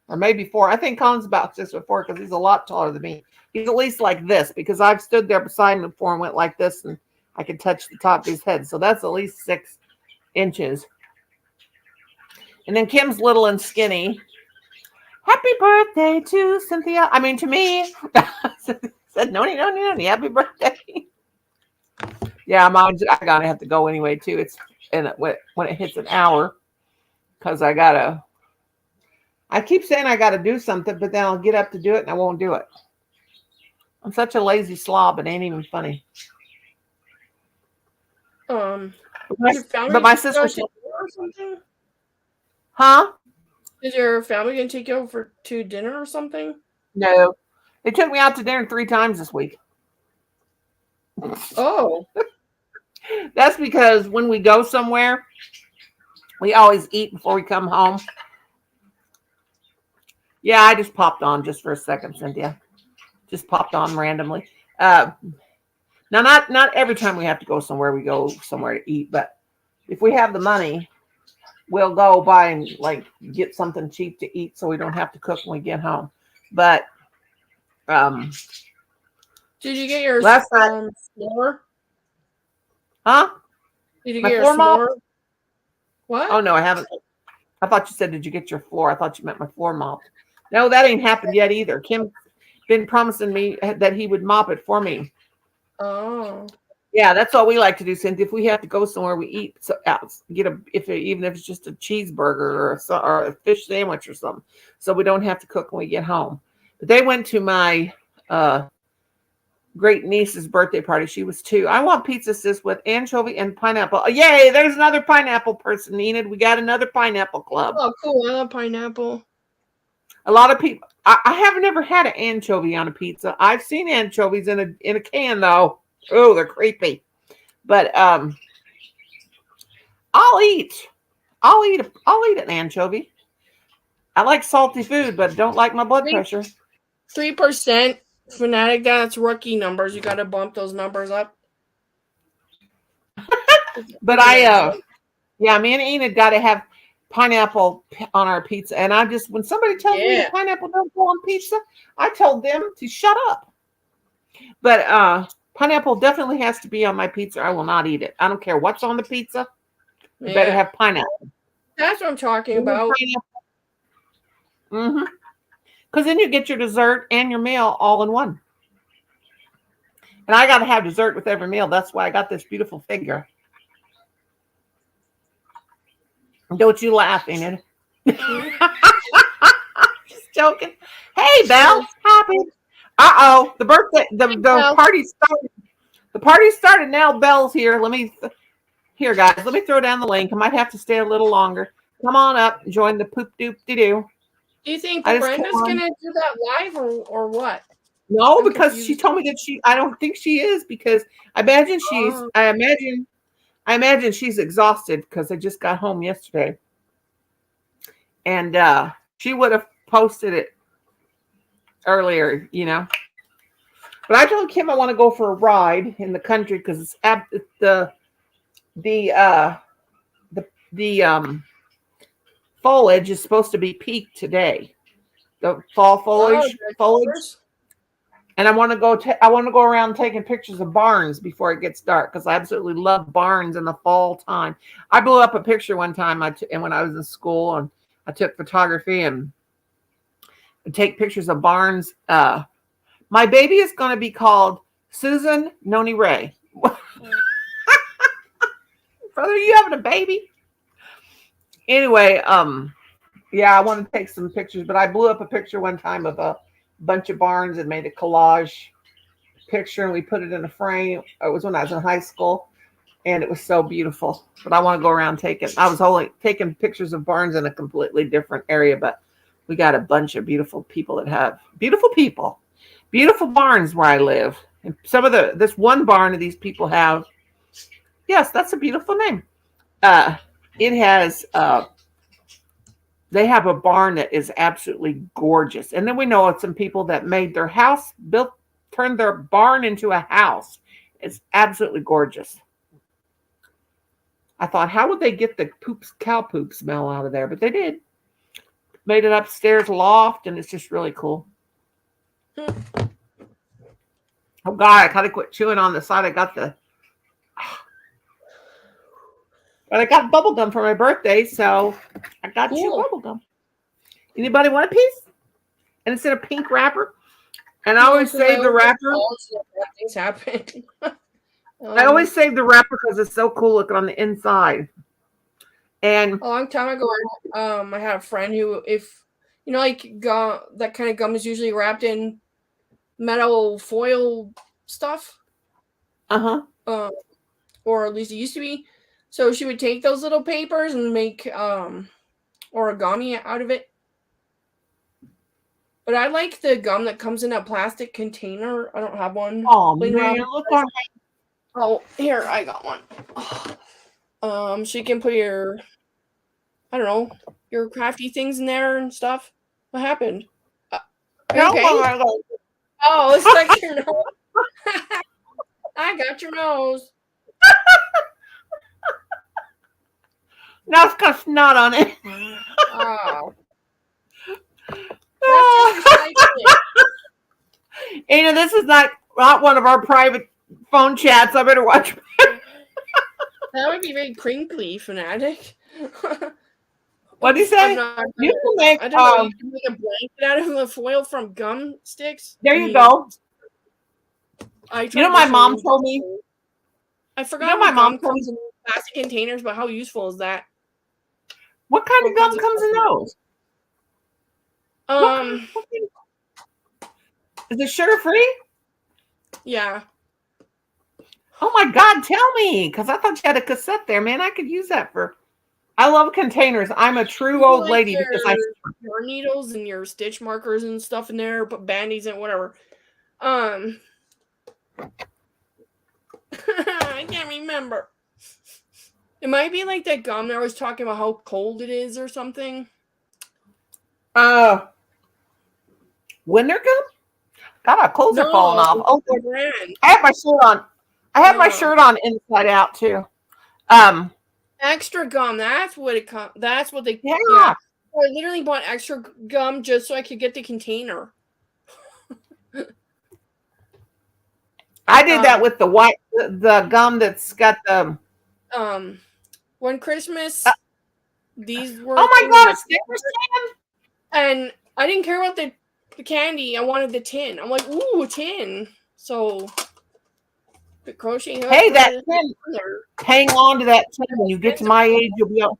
or maybe 4. I think Colin's about 6'4" because he's a lot taller than me. He's at least like this because I've stood there beside him before and went like this, and I could touch the top of his head. So that's at least 6 inches. And then Kim's little and skinny. Happy birthday to Cynthia. I mean, to me. Said, no, happy birthday. Yeah, Mom, I gotta have to go anyway, too. It's when it hits an hour, because I keep saying I gotta do something, but then I'll get up to do it and I won't do it. I'm such a lazy slob, it ain't even funny. But my sister, or something? Huh? Is your family gonna take you over to dinner or something? No, they took me out to dinner 3 times this week. Oh, that's because when we go somewhere, we always eat before we come home. Yeah, I just popped on just for a second, Cynthia. Just popped on randomly. Now, not every time we have to go somewhere, we go somewhere to eat. But if we have the money, we'll go buy and get something cheap to eat, so we don't have to cook when we get home. But did you get your last night floor? Huh? Did you My get your floor mop? floor? What? Oh no, I haven't. I thought you said, did you get your floor? I thought you meant my floor mopped. No, that ain't happened yet either. Kim been promising me that he would mop it for me. Oh. Yeah, that's all we like to do, Cynthia. If we have to go somewhere, we eat even if it's just a cheeseburger or a fish sandwich or something, so we don't have to cook when we get home. But they went to my great niece's birthday party. She was 2. I want pizza, sis, with anchovy and pineapple. Yay! There's another pineapple person, Enid. We got another pineapple club. Oh, cool! I love pineapple. A lot of people. I have never had an anchovy on a pizza. I've seen anchovies in a can though. Oh, they're creepy. But I'll eat an anchovy. I like salty food, but don't like my blood pressure. 3% Fanatic. That's rookie numbers. You got to bump those numbers up. But yeah, me and Enid got to have pineapple on our pizza. And I just, when somebody tells me Yeah. that pineapple don't go on pizza, I told them to shut up. But pineapple definitely has to be on my pizza. I will not eat it. I don't care what's on the pizza. You better Yeah. have pineapple. That's what I'm talking about. Mm-hmm. Because then you get your dessert and your meal all in one. And I got to have dessert with every meal. That's why I got this beautiful figure. Don't you laugh, Enid. Just joking. Hey, Belle. Happy. Uh-oh. The birthday, the Belle. party started. The party started now. Belle's here. Here, guys. Let me throw down the link. I might have to stay a little longer. Come on up. Join the poop doop de doo. Do you think I just Brenda's came on. gonna do that live or what? No, I'm because she confused. told me that I don't think she is because I imagine Oh. I imagine she's exhausted because I just got home yesterday. And she would have posted it earlier, you know. But I told Kim I want to go for a ride in the country because it's the foliage is supposed to be peaked today. The fall foliage. And I want to go around taking pictures of barns before it gets dark because I absolutely love barns in the fall time. I blew up a picture one time and when I was in school and I took photography and take pictures of barns. My baby is going to be called Susan Noni Ray. Brother, you having a baby? Anyway, yeah, I want to take some pictures, but I blew up a picture one time of a bunch of barns and made a collage picture and we put it in a frame. It was when I was in high school and it was so beautiful. But I want to go around I was only taking pictures of barns in a completely different area, but we got a bunch of beautiful people that have beautiful barns where I live. And this one barn that these people have, yes, that's a beautiful name. It has they have a barn that is absolutely gorgeous. And then we know of some people that made their house, turned their barn into a house. It's absolutely gorgeous. I thought, how would they get the cow poop smell out of there? But they did. Made an upstairs loft, and it's just really cool. Oh, God, I gotta quit chewing on the side. But I got bubble gum for my birthday, so I got chew bubble gum. Anybody want a piece? And it's in a pink wrapper. And I always save the wrapper. Things happen. I always save the wrapper because it's so cool looking on the inside. And a long time ago, I had a friend who, if you know, like gum, that kind of gum is usually wrapped in metal foil stuff. Or at least it used to be. So she would take those little papers and make origami out of it. But I like the gum that comes in a plastic container. I don't have one. Oh man, look on. Oh, here, I got one. So you can put your, I don't know, your crafty things in there and stuff. What happened? Okay. Oh, it's like your nose. I got your nose. Now it's got snot on it. Oh. Anna, this is not one of our private phone chats. I better watch. That would be very crinkly, fanatic. What do you say? You can make, I don't know. You can make a blanket out of the foil from gum sticks. There you go. You know, my mom told me. I forgot. My mom comes in plastic containers, but how useful is that? What kind of gum comes in those? Is it sugar free? Yeah. Oh my God, tell me, because I thought you had a cassette there, man. I could use that for. I love containers. I'm a true old lady because your needles and your stitch markers and stuff in there, put band-aids and whatever. I can't remember. It might be like that gum that I was talking about how cold it is or something. Winter gum? God, our clothes are falling off. Oh, brand. I have my shirt on. I have my shirt on inside out too. Extra gum. That's what it comes. That's what they. Yeah. I literally bought extra gum just so I could get the container. I did that with the white, the gum that's got the. One Christmas, these were. Oh my gosh, they were and I didn't care about the candy. I wanted the tin. I'm like, ooh, a tin. So the crochet hook. Hey, that tin. Hang on to that tin. When you get to my age, you'll be able.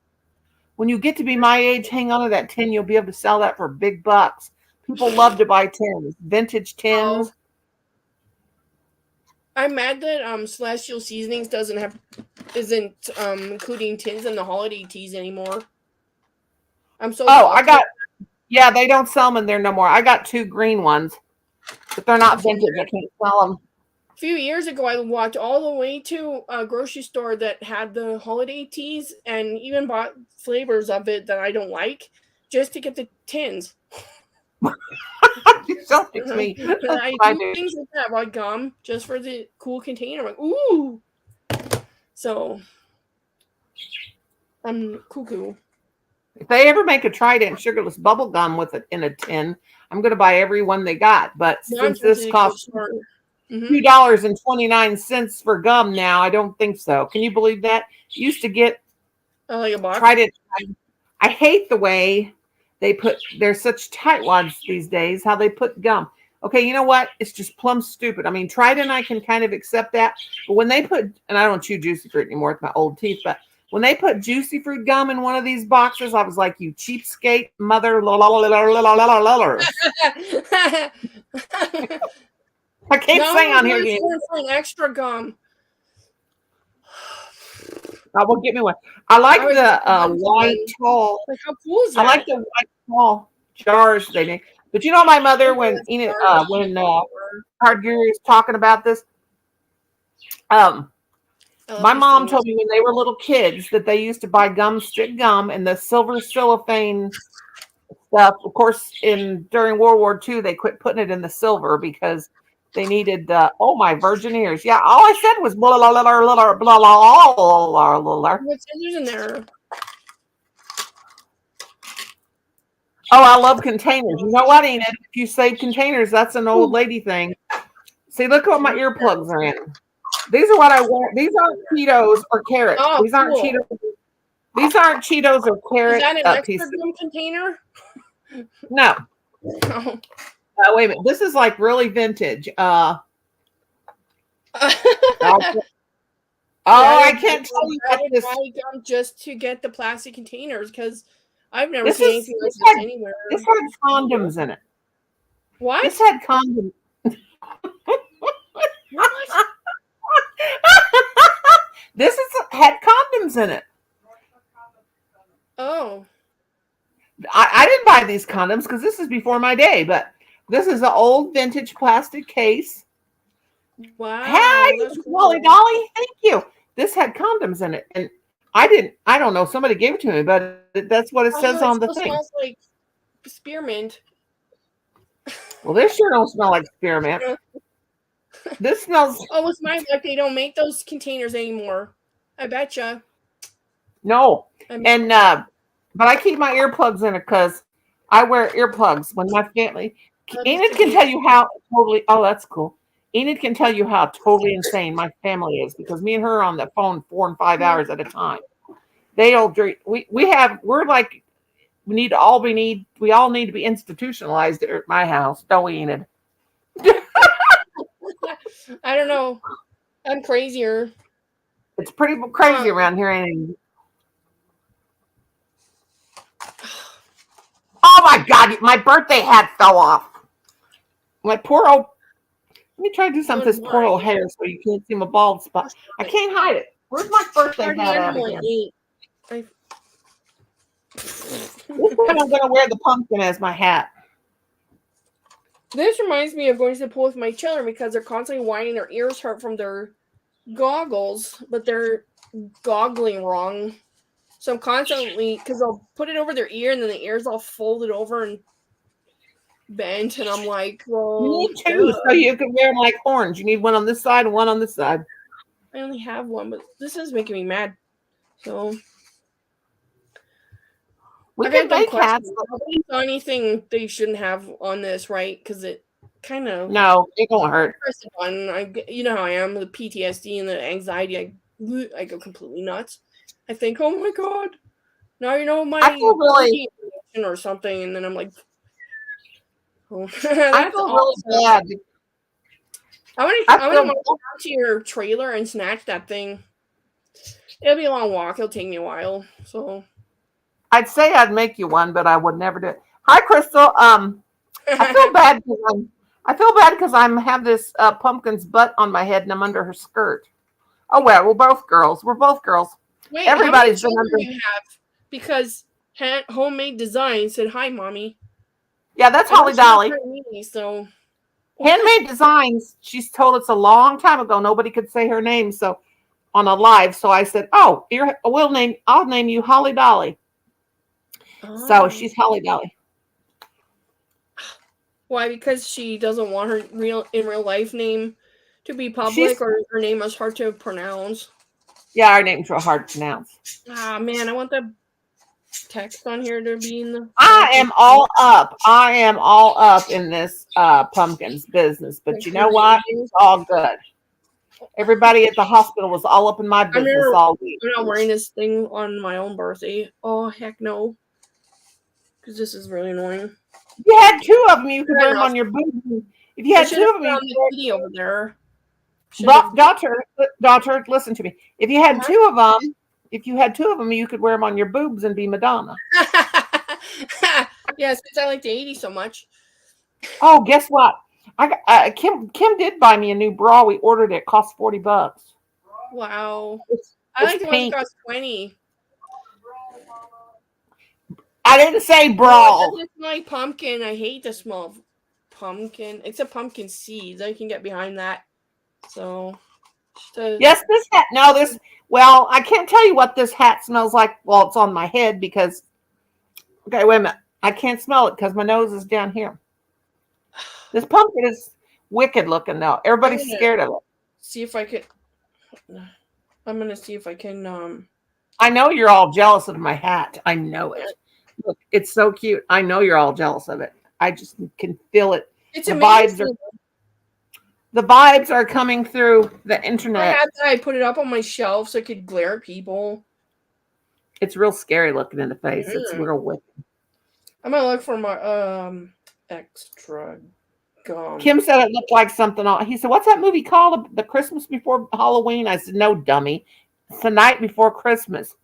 When you get to be my age, hang on to that tin. You'll be able to sell that for big bucks. People love to buy tins, vintage tins. Oh. I'm mad that Celestial Seasonings isn't including tins in the holiday teas anymore. I'm so. Oh, I got. Yeah, they don't sell them in there no more. I got 2 green ones, but they're not vintage. I can't sell them. A few years ago, I walked all the way to a grocery store that had the holiday teas and even bought flavors of it that I don't like just to get the tins. You sound like me. I do things like that, like gum, just for the cool container. I'm like, ooh. So, I'm cuckoo. If they ever make a Trident sugarless bubble gum with it in a tin, I'm going to buy every one they got. But since this costs $2.29 for gum now, I don't think so. Can you believe that? You used to get like a box. Trident. I hate the way they're such tightwads these days, how they put gum. Okay, you know what? It's just plumb stupid. I mean, Trident, I can kind of accept that. But when they put, and I don't chew juicy fruit anymore with my old teeth, but when they put juicy fruit gum in one of these boxes, I was like, you cheapskate mother. I can't say on here. Extra gum. I will get me one. I like the white tall. Like, how cool is that? I like the white tall jars they make. But you know, my mother, when Hard Gary is talking about this, my mom told me when they were little kids that they used to buy stick gum, and the silver cellophane stuff. Of course, during World War II, they quit putting it in the silver because they needed my virgin ears. Yeah, all I said was blah blah blah blah blah blah blah. What's in there? Oh, I love containers. You know what, Enid? If you save containers, that's an old lady thing. See, look what my earplugs are in. These are what I wear. These aren't Cheetos or carrots. Oh, these aren't Cheetos. These aren't Cheetos or carrots. Is that an extra gum container? No. Oh. Wait a minute. This is like really vintage. I can't tell you what this. Gum just to get the plastic containers because I've never seen anything like this anywhere. This had condoms in it. What? This had condoms. What? This had condoms in it. Oh. I didn't buy these condoms because this is before my day, but this is an old vintage plastic case. Wow. Hey, Wally Dolly, thank you. This had condoms in it, and I don't know. Somebody gave it to me, but that's what it says on the thing. It smells like spearmint. Well, this sure don't smell like spearmint. This smells. Oh, it's my luck they don't make those containers anymore. I betcha. No, but I keep my earplugs in it because I wear earplugs when my family. Enid can tell you how totally. Oh, that's cool. Enid can tell you how totally insane my family is because me and her are on the phone 4 and 5 hours at a time. They all drink. We all need to be institutionalized at my house, don't we, Enid? I don't know. I'm crazier. It's pretty crazy around here, ain't it? Oh my God! My birthday hat fell off. My poor old. Let me try to do something with this poor old hair so you can't see my bald spot. I can't hide it. Where's my birthday hat at again? This time I'm going to wear the pumpkin as my hat. This reminds me of going to the pool with my children because they're constantly whining their ears hurt from their goggles, but they're goggling wrong. So I'm constantly, because I'll put it over their ear and then the ear's all folded over and bent, and I'm like, well, you need two so you can wear them like horns. You need one on this side and one on this side. I only have one, but this is making me mad. So We I've can had dumb make hats. questions. Nobody saw anything they shouldn't have on this, right? Because it kind of No, it won't hurt. press the button. You know how I am, the PTSD and the anxiety. I go completely nuts. I think, oh my god, now you know my I feel really, information or something, and then I'm like, oh, I that's feel really awesome. bad. I'm I gonna feel, go down to your trailer and snatch that thing. It'll be a long walk. It'll take me a while. So I'd say I'd make you one, but I would never do it. Hi, Crystal. I feel bad because I have this pumpkin's butt on my head and I'm under her skirt. Oh well, we're both girls. We're both girls. Wait, Everybody's how been many under. children do you have? Because homemade design said hi, mommy. Yeah, that's I know Holly she's not Dolly. part of me, so Handmade Designs. She's told us a long time ago nobody could say her name, so on a live. So I said, "Oh, I'll name you Holly Dolly." So oh. she's Holly Dolly. Why? Because she doesn't want her in real life name to be public, She's or her name is hard to pronounce. yeah, her name's real hard to pronounce. Ah, man, I want the text on here to be in the. I am all up. I am all up in this pumpkins business, but you know what? It's all good. Everybody at the hospital was all up in my business all week. I'm not wearing this thing on my own birthday. Oh heck no! Because this is really annoying. If you had two of them, you could wear them on your boobs. If you had two of them, you could the over there. Daughter, listen to me. If you had two of them, you could wear them on your boobs and be Madonna. Yes, since I like the 80s so much. Oh, guess what? Kim did buy me a new bra. We ordered it. It cost $40. Wow. I like the one that cost 20. I didn't say bra. This is my pumpkin. I hate the smell of pumpkin. It's a pumpkin seeds. I can get behind that. So yes, this hat. No, this. Well, I can't tell you what this hat smells like. Well, it's on my head because. Okay, wait a minute. I can't smell it because my nose is down here. This pumpkin is wicked looking though. Everybody's scared of it. See if I could. I'm gonna see if I can. I know you're all jealous of my hat. I know it. Look, it's so cute. I know you're all jealous of it. I just can feel it. It's amazing. The vibes are coming through the internet. I put it up on my shelf so I could glare at people. It's real scary looking in the face. It's real wicked. I'm gonna look for my extra gum. Kim said it looked like something. He said, "What's that movie called? The Christmas Before Halloween?" I said, "No, dummy. It's the night before Christmas."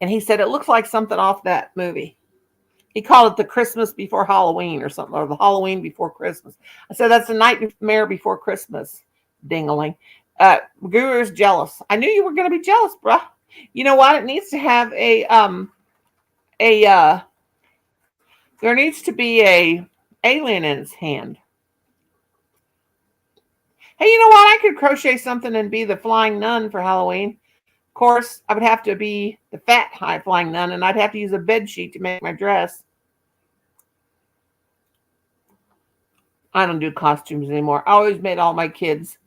And he said, "It looks like something off that movie." He called it the Christmas Before Halloween or something, or the Halloween Before Christmas. I said, "That's the nightmare before Christmas." Dingaling. Guru's jealous. I knew you were going to be jealous, bruh. You know what? It needs to have there needs to be a alien in its hand. Hey, you know what? I could crochet something and be the flying nun for Halloween. Of course, I would have to be the fat high flying nun, and I'd have to use a bed sheet to make my dress. I don't do costumes anymore. I always made all my kids.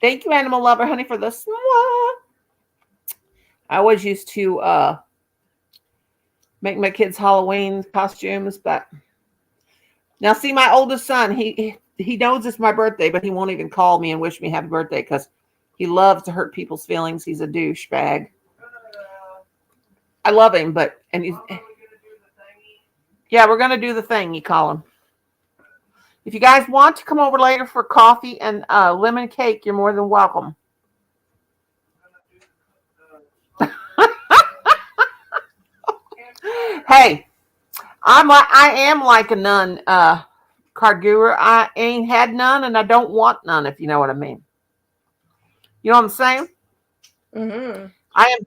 Thank you, Animal Lover Honey, for the swap. I always used to make my kids Halloween costumes, but now see, my oldest son, he knows it's my birthday, but he won't even call me and wish me happy birthday because he loves to hurt people's feelings. He's a douchebag. I love him, but yeah, we're gonna do the thing. You call him. If you guys want to come over later for coffee and lemon cake, you're more than welcome. Hey, I am like a nun, card guru. I ain't had none, and I don't want none. If you know what I mean. You know what I'm saying? Mm-hmm. I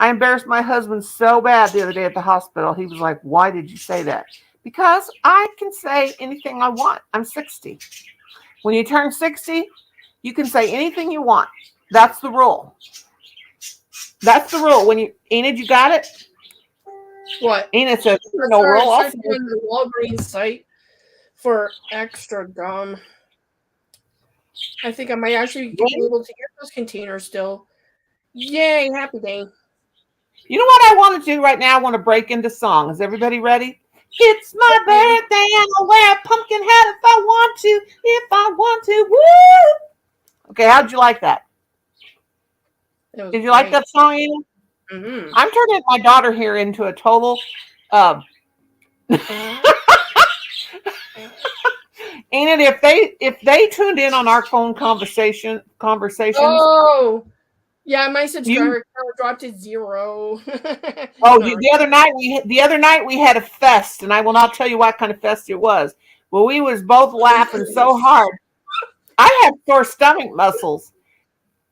embarrassed my husband so bad the other day at the hospital. He was like, "Why did you say that?" Because I can say anything I want. I'm 60. When you turn 60, you can say anything you want. That's the rule. That's the rule. Enid, you got it? What? Enid says, no rule. On the Walgreens site for extra gum. I think I might actually be able to get those containers still. Yay, happy day. You know what I want to do right now? I want to break into song. Is everybody ready? It's my birthday and I'll wear a pumpkin hat if I want to. If I want to. Woo! Okay, how'd you like that? Did you like that song, Enid? Mm-hmm. I'm turning my daughter here into a total Enid, if they tuned in on our phone conversations, Oh, yeah, my you subscriber count dropped to 0. oh No. the other night we had a fest, and I will not tell you what kind of fest it was. Well, we was both laughing so hard. I had sore stomach muscles.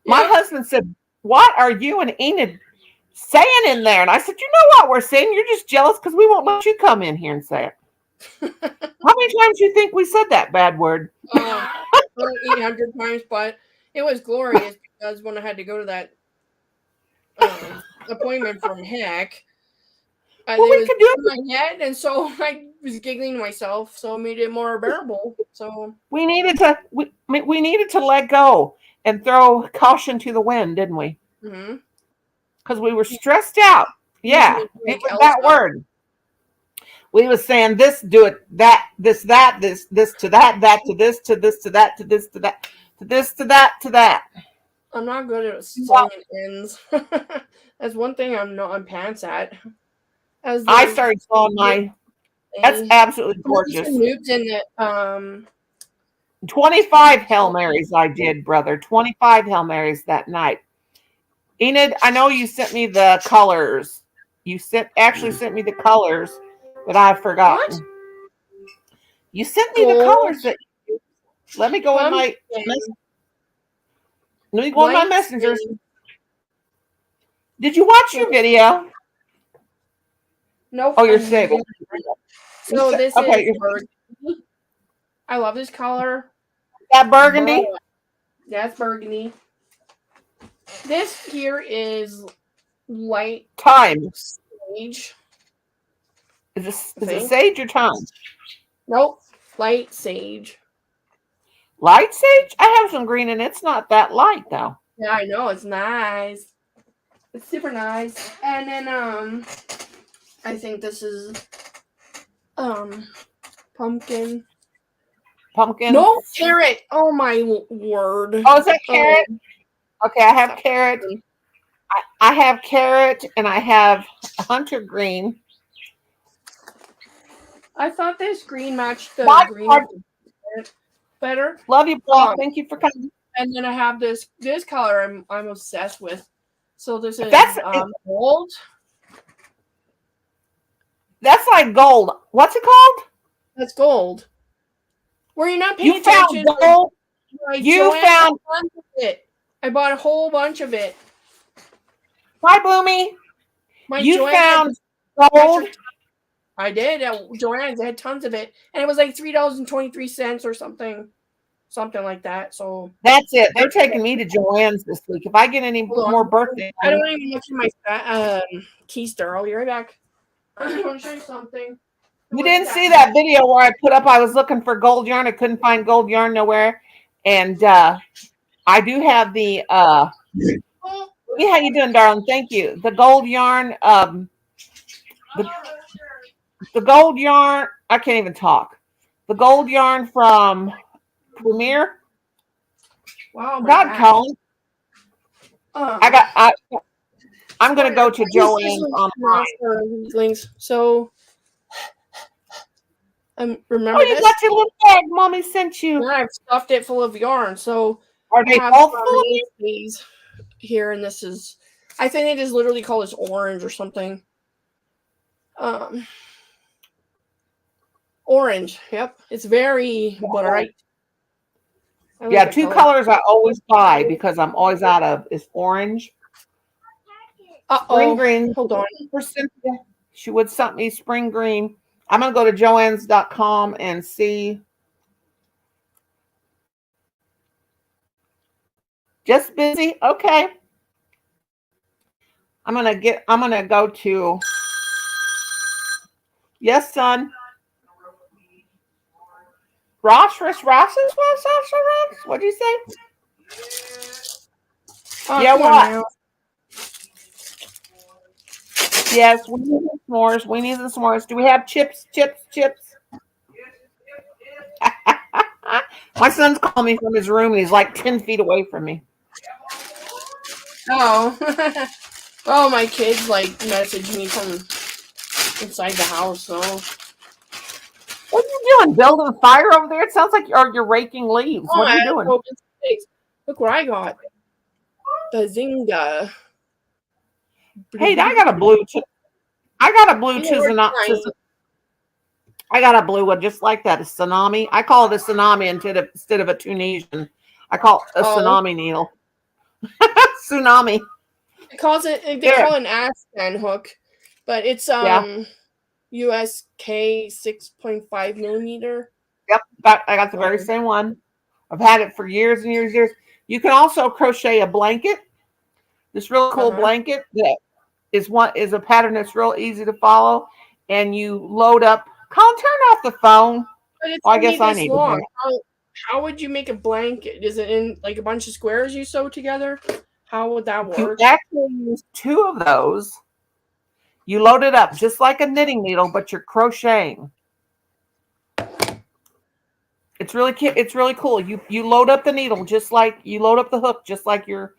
My Yeah. husband said, "What are you and Enid saying in there?" And I said, "You know what we're saying? You're just jealous because we won't let you come in here and say it." How many times do you think we said that bad word? 800 times, but it was glorious because when I had to go to that appointment from heck, Well, it we was could do it. in my head, and so I was giggling to myself, so it made it more bearable. So We needed to let go and throw caution to the wind, didn't we? mm-hmm. Because we were stressed out. Yeah, Like it was Elsa. that word. We was saying this, do it, that, this to that, that to this, to this to that, to this to that, to this to that, to that. I'm not good at sewing ends. That's one thing I'm pants at. I started sewing my. That's absolutely gorgeous. Noobs in the 25 Hail Marys I did, brother. 25 Hail Marys that night. Enid, I know you sent me the colors. You actually sent me the colors, but I've forgotten. What? You sent me the colors that. Let me go in my. Let me go in my messengers. Did you watch your video? Nope. Oh, you're saving. So this okay, is burgundy. I love this color. That burgundy? That's burgundy. This here is light thyme. Sage. Is it sage or thyme? Nope. Light sage. Light sage? I have some green and it's not that light though. Yeah, I know. It's nice. It's super nice. And then I think this is pumpkin. Pumpkin? No, carrot. Oh my word. Oh, is that carrot? Okay, I have carrot. I have carrot and I have hunter green. I thought this green matched the green better. Love you, Paul. Thank you for coming. And then I have this color I'm obsessed with. So this is gold. That's like gold. What's it called? That's gold. Were you not paying attention? You found gold? You found it. I bought a whole bunch of it. Hi, Boomy. You found gold? I did. Joanne's had tons of it. And it was like $3.23 or something. Something like that. So that's it. They're taking me to Joanne's this week. If I get any more birthday, I don't even look at my keister. I'll be right back. I want to show you something. You didn't see that video where I put up I was looking for gold yarn. I couldn't find gold yarn nowhere. And I do have the how you doing, darling? Thank you. The gold yarn, the gold yarn, I can't even talk. The gold yarn from Premier. Wow, God, Colin. I'm gonna go to Joanne's online. So remember you got your little bag Mommy sent you. Yeah, I've stuffed it full of yarn. So are they all full of these here? And this is, I think they just literally call this orange or something. Orange. Yep, it's very bright. Yeah, two colors I always buy because I'm always out of is orange. Spring green. Hold on. She would send me spring green. I'm going to go to joannes.com and see. Just busy? Okay. I'm going to go to. Yes, son. Ross? What'd you say? Oh, yeah, what? Yes, we need the s'mores. We need the s'mores. Do we have chips? Chips. My son's calling me from his room, and he's like 10 feet away from me. Oh. Oh, my kids like message me from inside the house. So What are you doing? Building a fire over there? It sounds like you're raking leaves. oh, What are I you had to doing? open space. Look what I got. Bazinga. Hey, I got a blue. I got a blue You know, we're trying. I got a blue one just like that. A tsunami. I call it a tsunami instead of a Tunisian. I call it a Oh, tsunami needle. Tsunami. they There. call it an Aspen hook, but it's Yeah. USK 6.5 millimeter. Yep. I got the very same one. I've had it for years and years and years. You can also crochet a blanket. This real cool blanket that is a pattern that's real easy to follow. And you load up. Colin, turn off the phone. But it's Well, I only guess I this need to do long. it. How would you make a blanket? Is it in like a bunch of squares you sew together? How would that You work? actually use 2 of those. You load it up just like a knitting needle, but you're crocheting. It's really cool. You load up the needle just like you load up the hook, just like you're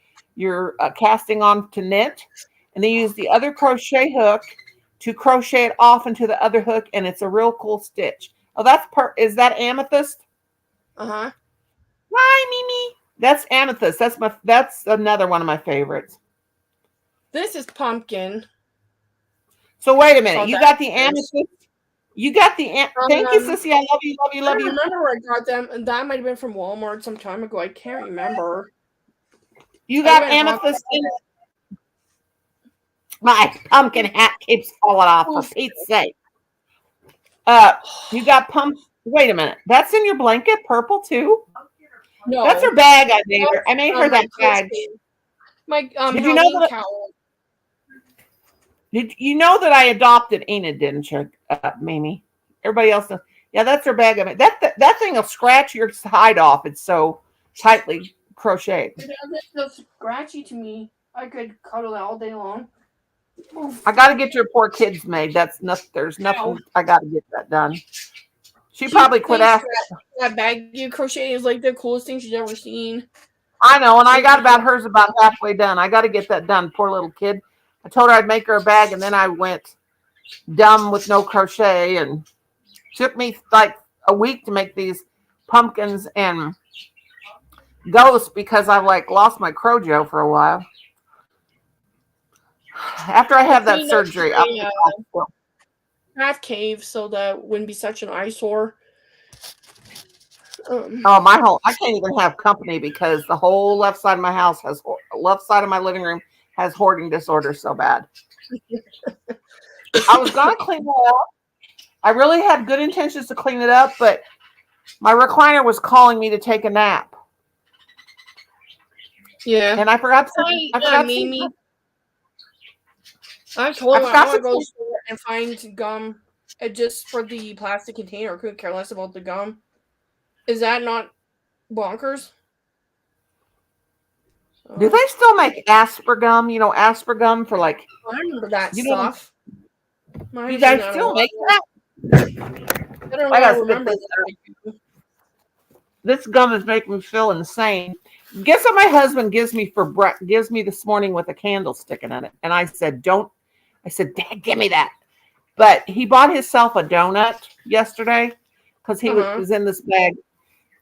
casting on to knit, and then you use the other crochet hook to crochet it off into the other hook, and it's a real cool stitch. Oh, is that amethyst? Uh-huh. Hi, Mimi. That's amethyst. That's another one of my favorites. This is pumpkin. So wait a minute. So You that's got the amethyst. You got the thank you, Sissy. I love you, love you, I love don't you. remember where I got them, and that might have been from Walmart some time ago. I can't remember. You got amethyst in it. My pumpkin hat keeps falling off, for Pete's sake. You got wait a minute. That's in your blanket, purple too? No. That's her bag I made her. I made her that bag. My Did you know Halloween that? cowl. Did you know that I adopted Enid, didn't you, Mimi? Everybody else knows. Yeah, that's her bag I made. That thing will scratch your hide off. It's so tightly crocheted. It doesn't feel scratchy to me. I could cuddle that all day long. I got to get your poor kids made. That's nothing. There's nothing. I got to get that done. She probably quit asking. That bag you crochet is like the coolest thing she's ever seen. I know, and I got hers about halfway done. I got to get that done. Poor little kid. I told her I'd make her a bag, and then I went dumb with no crochet, and took me like a week to make these pumpkins and ghosts because I've like lost my crojo for a while. After I have that surgery, half cave so that wouldn't be such an eyesore. I can't even have company because the whole left side of my house left side of my living room has hoarding disorder so bad. I was gonna clean it up. I really had good intentions to clean it up, but my recliner was calling me to take a nap. Yeah, and I forgot. Mimi. I told her I want to go to the store and find gum just for the plastic container. I couldn't care less about the gum. Is that not bonkers? Do they still make aspergum? You know, aspergum for like. I remember that stuff. You guys still make that? I don't know. Remember this gum is making me feel insane. Guess what my husband gives me this morning with a candle sticking in it, and I said, "Don't." I said, "Dad, give me that." But he bought himself a donut yesterday because he was in this bag.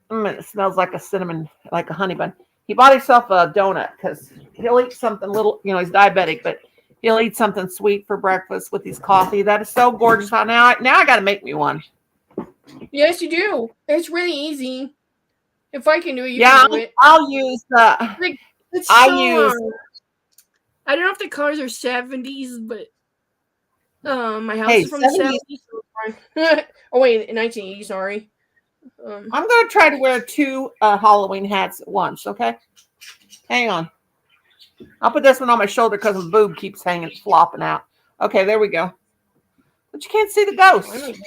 It smells like a cinnamon, like a honey bun. He bought himself a donut because he'll eat something little. You know, he's diabetic, but he'll eat something sweet for breakfast with his coffee. That is so gorgeous. Now I got to make me one. Yes, you do. It's really easy. If I can do it, you can do it. I'll use the. I don't know if the colors are 70s, but my house is from the 70s. Oh wait, 1980. Sorry. I'm gonna try to wear 2 Halloween hats at once. Okay, hang on. I'll put this one on my shoulder because my boob keeps flopping out. Okay, there we go. But you can't see the ghost.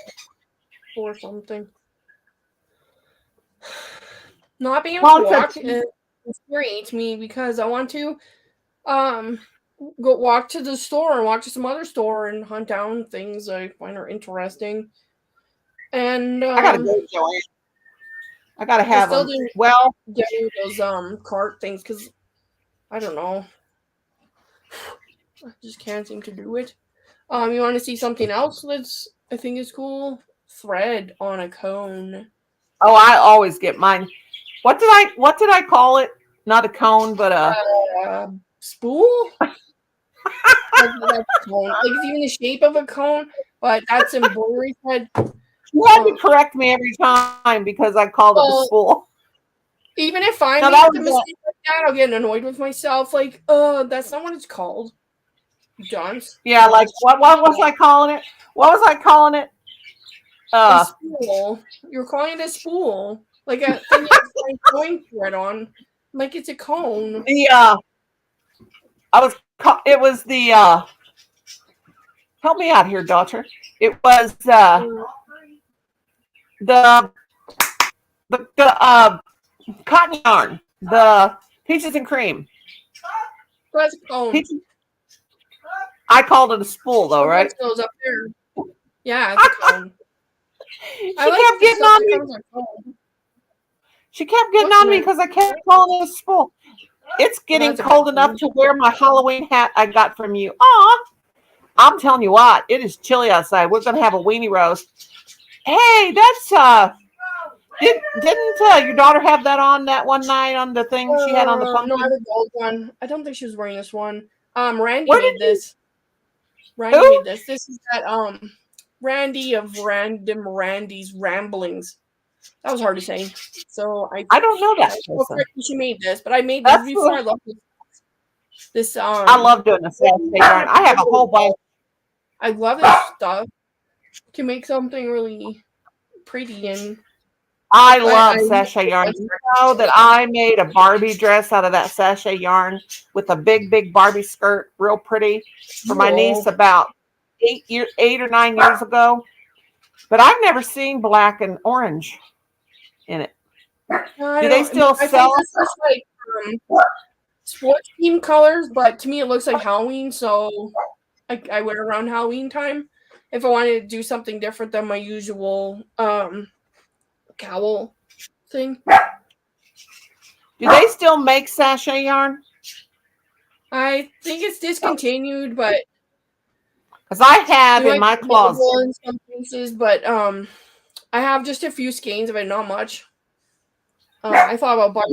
Or something. Not being able to walk infuriates me because I want to go walk to the store and walk to some other store and hunt down things I find are interesting. And I gotta go, Joanne. I gotta I have still them. didn't Well, get those cart things because I don't know. I just can't seem to do it. You want to see something else that's I think is cool? Thread on a cone. oh, I always get mine. What did I call it? Not a cone, but a Spool? That's a cone. Like it's even the shape of a cone, but that's embroidery thread. you had to correct me every time because I called it a Well, spool. Even if I No, make that the was mistake like that, I'll get annoyed with myself. Like, that's not what it's called. Dunce. Yeah, like what was I calling it? What was I calling it? A spool. You're calling it a spool. Like a thing you have throwing thread on. Like it's a cone. It was the help me out here, daughter. It was the cotton yarn, the peaches and cream. That's a cone. Peaches, I called it a spool though, right? Goes up there. Yeah, it's a cone. She kept getting on me. She kept getting on me because I kept calling it a spool. It's getting cold enough to wear my Halloween hat I got from you. Aw, I'm telling you what, it is chilly outside. We're gonna have a weenie roast. Hey, that's didn't your daughter have that on that one night on the thing she had on the pumpkin? No, I have a gold one. I don't think she was wearing this one. Randy made this. Randy made this. This is that Randy of Randy's Ramblings. That was hard to say. So I don't know that person. She made this, but I made this before I love this. I love doing the same thing. I have a whole bunch. I love this stuff. To make something really pretty and I love sachet yarn. You know that I made a Barbie dress out of that sachet yarn with a big Barbie skirt, real pretty, for my niece about 8 or 9 years ago. But I've never seen black and orange in it. Do they still sell? Like sports team colors, but to me it looks like Halloween, so I wear it around Halloween time. If I wanted to do something different than my usual cowl thing. Do they still make sachet yarn? I think it's discontinued, but because I have in my closet in some places, but I have just a few skeins of it, not much. I thought about buying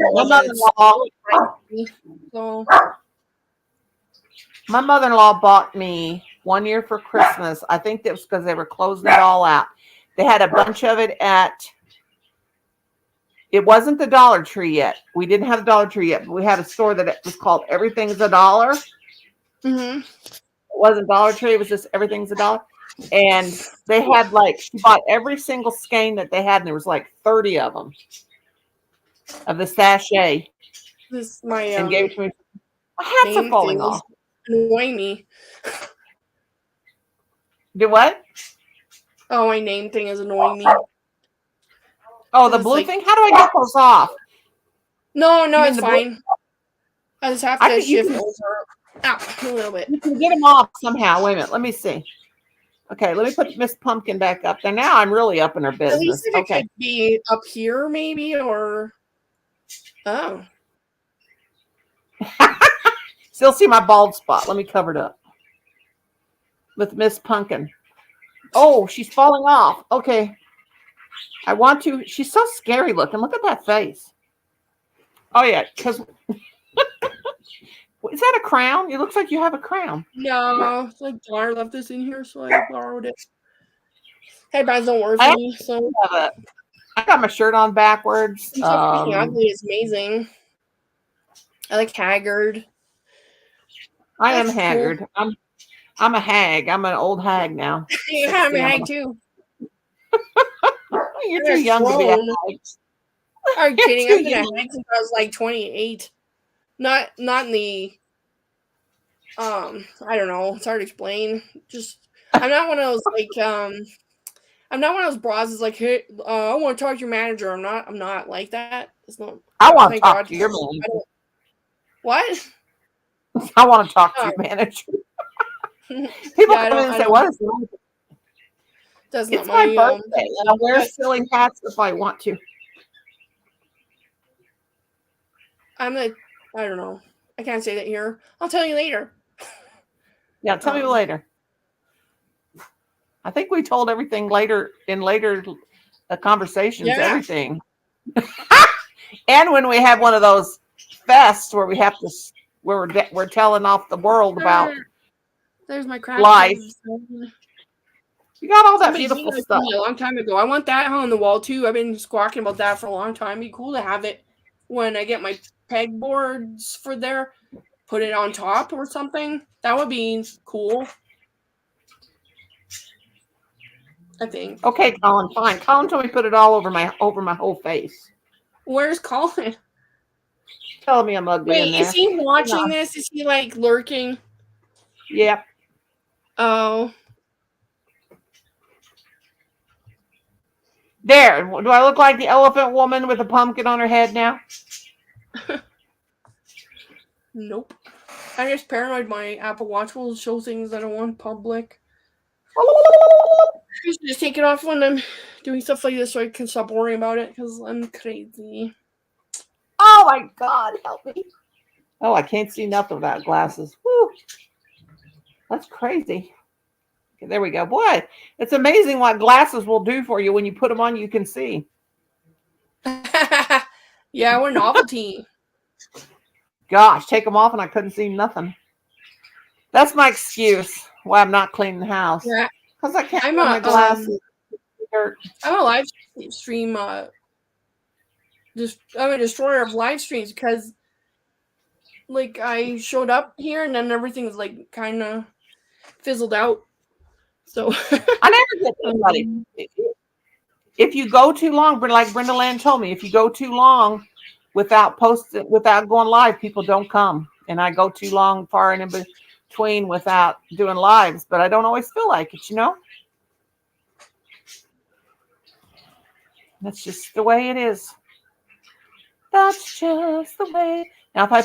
my mother-in-law bought me one year for Christmas. I think that was because they were closing it all out. They had a bunch of it it wasn't the Dollar Tree yet. We didn't have the Dollar Tree yet, but we had a store that was called Everything's a Dollar. Mm-hmm. It wasn't Dollar Tree. It was just Everything's a Dollar. And they had she bought every single skein that they had, and there was 30 of them of the sachet. This my and gave it to me. My hats are falling off. Annoying me. Do what? Oh, my name thing is annoying me. Oh, the blue thing? How do I get those off? No, it's fine. I just have to shift over a little bit. You can get them off somehow. Wait a minute. Let me see. Okay, let me put Miss Pumpkin back up there. Now I'm really up in her business. At least it could be up here, maybe, or Still see my bald spot. Let me cover it up with Miss Pumpkin. Oh, she's falling off. Okay. I want to. She's so scary looking. Look at that face. Oh, yeah. Because is that a crown? It looks like you have a crown. No. It's like Dar left this in here, so I borrowed it. Headbands don't work for me, so. I got my shirt on backwards. Ugly is amazing. I like haggard. I am haggard. I'm a hag. I'm an old hag now. Yeah, I'm a hag too. You're too young to be a hag. Are you kidding? I've been a hag since I was 28. Not in the I don't know. It's hard to explain. Just I'm not one of those I'm not one of those bras that's like, hey, I want to talk to your manager. I'm not like that. It's not. I want to talk to your manager. What? I want to talk to Oh. your manager. People Yeah, come in and say, "What is it?" That's not It's my my birthday, and I wear but- silly hats if I want to. I don't know. I can't say that here. I'll tell you later. Yeah, tell me later. I think we told everything later in later conversations, Yeah. everything. And when we have one of those fests where we have to, where we're telling off the world about There's my crack life. kids. You got all that Somebody beautiful gave that stuff. to me a long time ago. I want that on the wall too. I've been squawking about that for a long time. It'd be cool to have it when I get my pegboards for there. Put it on top or something. That would be cool. I think. Okay, Colin, fine. Colin told me put it all over my whole face. Where's Colin? Telling me I'm ugly in Wait, there. is he watching this? Is he like lurking? Yep. Oh. There. Do I look like the elephant woman with a pumpkin on her head now? Nope. I'm just paranoid my Apple Watch will show things I don't want public. I should just take it off when I'm doing stuff like this so I can stop worrying about it because I'm crazy. Oh my God, help me. Oh, I can't see nothing without glasses. Woo. That's crazy. Okay, there we go. Boy, it's amazing what glasses will do for you. When you put them on, you can see. Yeah, we're novelty. Gosh, take them off and I couldn't see nothing. That's my excuse why I'm not cleaning the house. Yeah. Because I can't I'm wear my glasses. I'm a live stream I'm a destroyer of live streams because like I showed up here and then everything was like kind of fizzled out. So I never get anybody. If you go too long, like Brenda Land told me, if you go too long without going live, people don't come. And I go too long, far and in between without doing lives, but I don't always feel like it, you know? That's just the way it is. That's just the way. Now, if I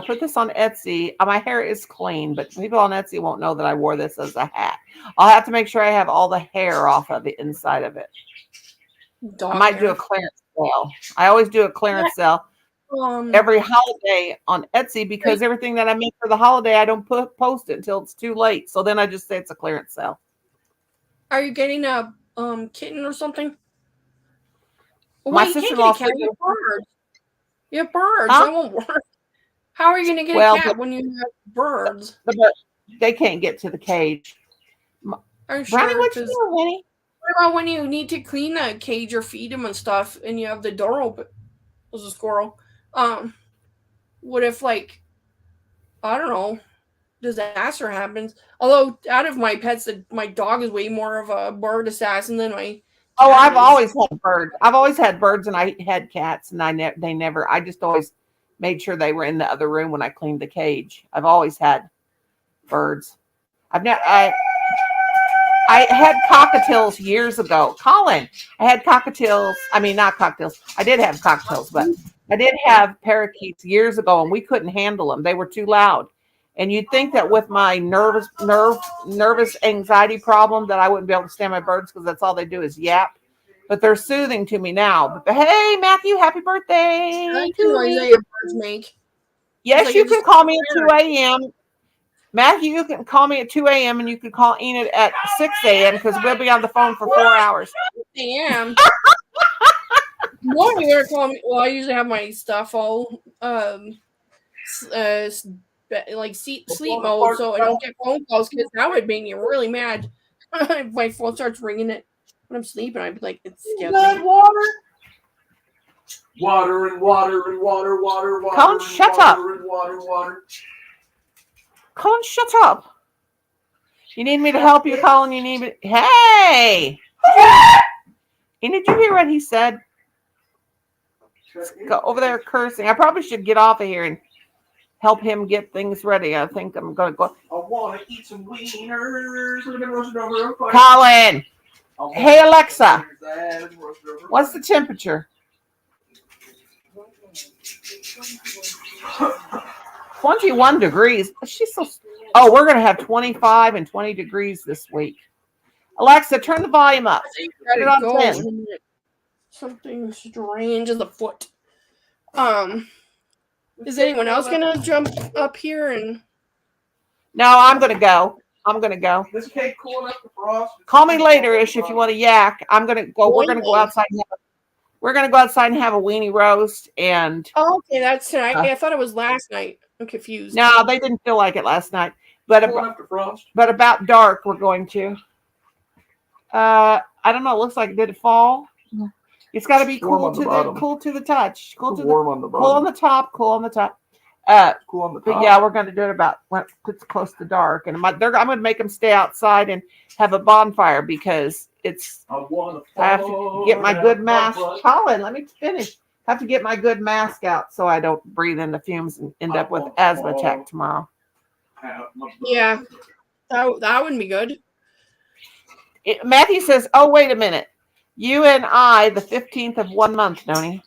put this on Etsy, my hair is clean, but people on Etsy won't know that I wore this as a hat. I'll have to make sure I have all the hair off of the inside of it. I might do a clearance sale. I always do a clearance sale every holiday on Etsy because everything that I make for the holiday, I don't post it until it's too late. So then I just say it's a clearance sale. Are you getting a kitten or something? My sister-in-law said you have birds. You have birds. Huh? That won't work. How are you going to get a cat when you have birds? They can't get to the cage. Are you Brownie, sure? what you doing, Winnie? What about when you need to clean the cage or feed him and stuff, and you have the door open? There's a squirrel. What if like I don't know, disaster happens? Although out of my pets, my dog is way more of a bird assassin than my. Oh, I've always had birds. I've always had birds, and I had cats, and they never. I just always made sure they were in the other room when I cleaned the cage. I've always had birds. I had cockatiels years ago. Colin, I had cockatiels. I mean, not cockatiels. I did have cockatiels, but I did have parakeets years ago, and we couldn't handle them. They were too loud. And you'd think that with my nervous anxiety problem that I wouldn't be able to stand my birds because that's all they do is yap. But they're soothing to me now. But hey, Matthew, happy birthday! I like the noise that your birds make. Yes, you can call me at 2 a.m. Matthew, you can call me at 2 a.m. and you can call Enid at 6 a.m. because we'll be on the phone for 4 hours. I am. You're gonna call me. Well, I usually have my stuff all like sleep mode, so I don't get phone calls because that would make me really mad. If my phone starts ringing it when I'm sleeping, I'd be like, "It's Good water. Water and water and water, water, water. Colin, shut up. Water. Colin, shut up. You need me to help you, Colin? You need me? Hey! And did you hear what he said? Go over there cursing. I probably should get off of here and help him get things ready. I think I'm going to go. I want to eat some wieners. Colin! Hey, Alexa. What's the temperature? 21 degrees. She's so. Oh, we're gonna have 25 and 20 degrees this week. Alexa, turn the volume up. Put it on 10. Something strange is afoot. Is anyone else gonna jump up here and? No, I'm gonna go. I'm gonna go. This cake cool enough to frost? Call me later-ish if you want to yak. I'm gonna go. We're gonna go outside. We're gonna go outside and have a weenie roast. And oh, okay, that's tonight. I thought it was last night. I'm confused. no, they didn't feel like it last night. But Cool enough to frost? but about dark, we're going to. I don't know. It looks like did it fall? It's got to be Warm cool on the to the bottom. cool to the touch. Cool to the Warm on the cool on bottom. the top. Cool on the top. Cool on the But top. yeah, we're going to do it about when it's close to dark, and I'm going to make them stay outside and have a bonfire because it's. I have to get my good mask. Colin, let me finish. I have to get my good mask out so I don't breathe in the fumes and end up with asthma attack tomorrow. Yeah, that wouldn't be good. Matthew says, "Oh, wait a minute. You and I, the 15th of 1 month, Noni.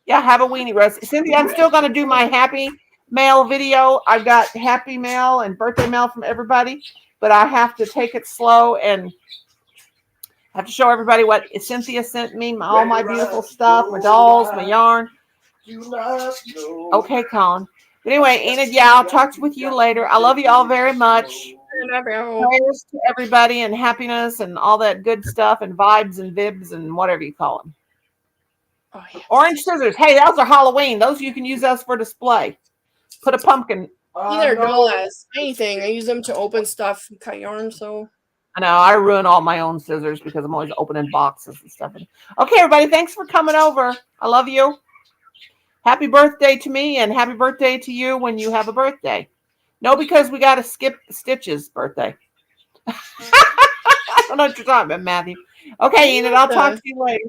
Yeah, have a weenie roast. Cynthia, I'm still going to do my happy mail video. I've got happy mail and birthday mail from everybody, but I have to take it slow and have to show everybody what Cynthia sent me, all my beautiful stuff, my dolls, my yarn. Okay, Colin. But anyway, Enid, yeah, I'll talk with you later. I love you all very much. Prayers to everybody and happiness and all that good stuff and vibes and vibs and whatever you call them. Oh, yeah. Orange scissors. Hey, those are Halloween. Those you can use those for display. Put a pumpkin. Either dull as anything. I use them to open stuff and cut yarn. So I know I ruin all my own scissors because I'm always opening boxes and stuff. Okay, everybody, thanks for coming over. I love you. Happy birthday to me and happy birthday to you when you have a birthday. No, because we got to skip Stitch's birthday. I don't know what you're talking about, Matthew. Okay, Enid, I'll talk to you later.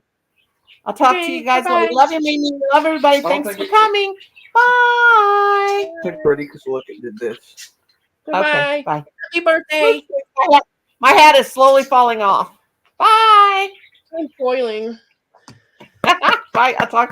I'll talk to you guys later. Love you, Mimi. Love everybody. Thanks for coming. Bye. Take pretty because look, it did this. Okay, bye. Happy birthday. My hat is slowly falling off. Bye. I'm boiling. Bye. I'll talk to you.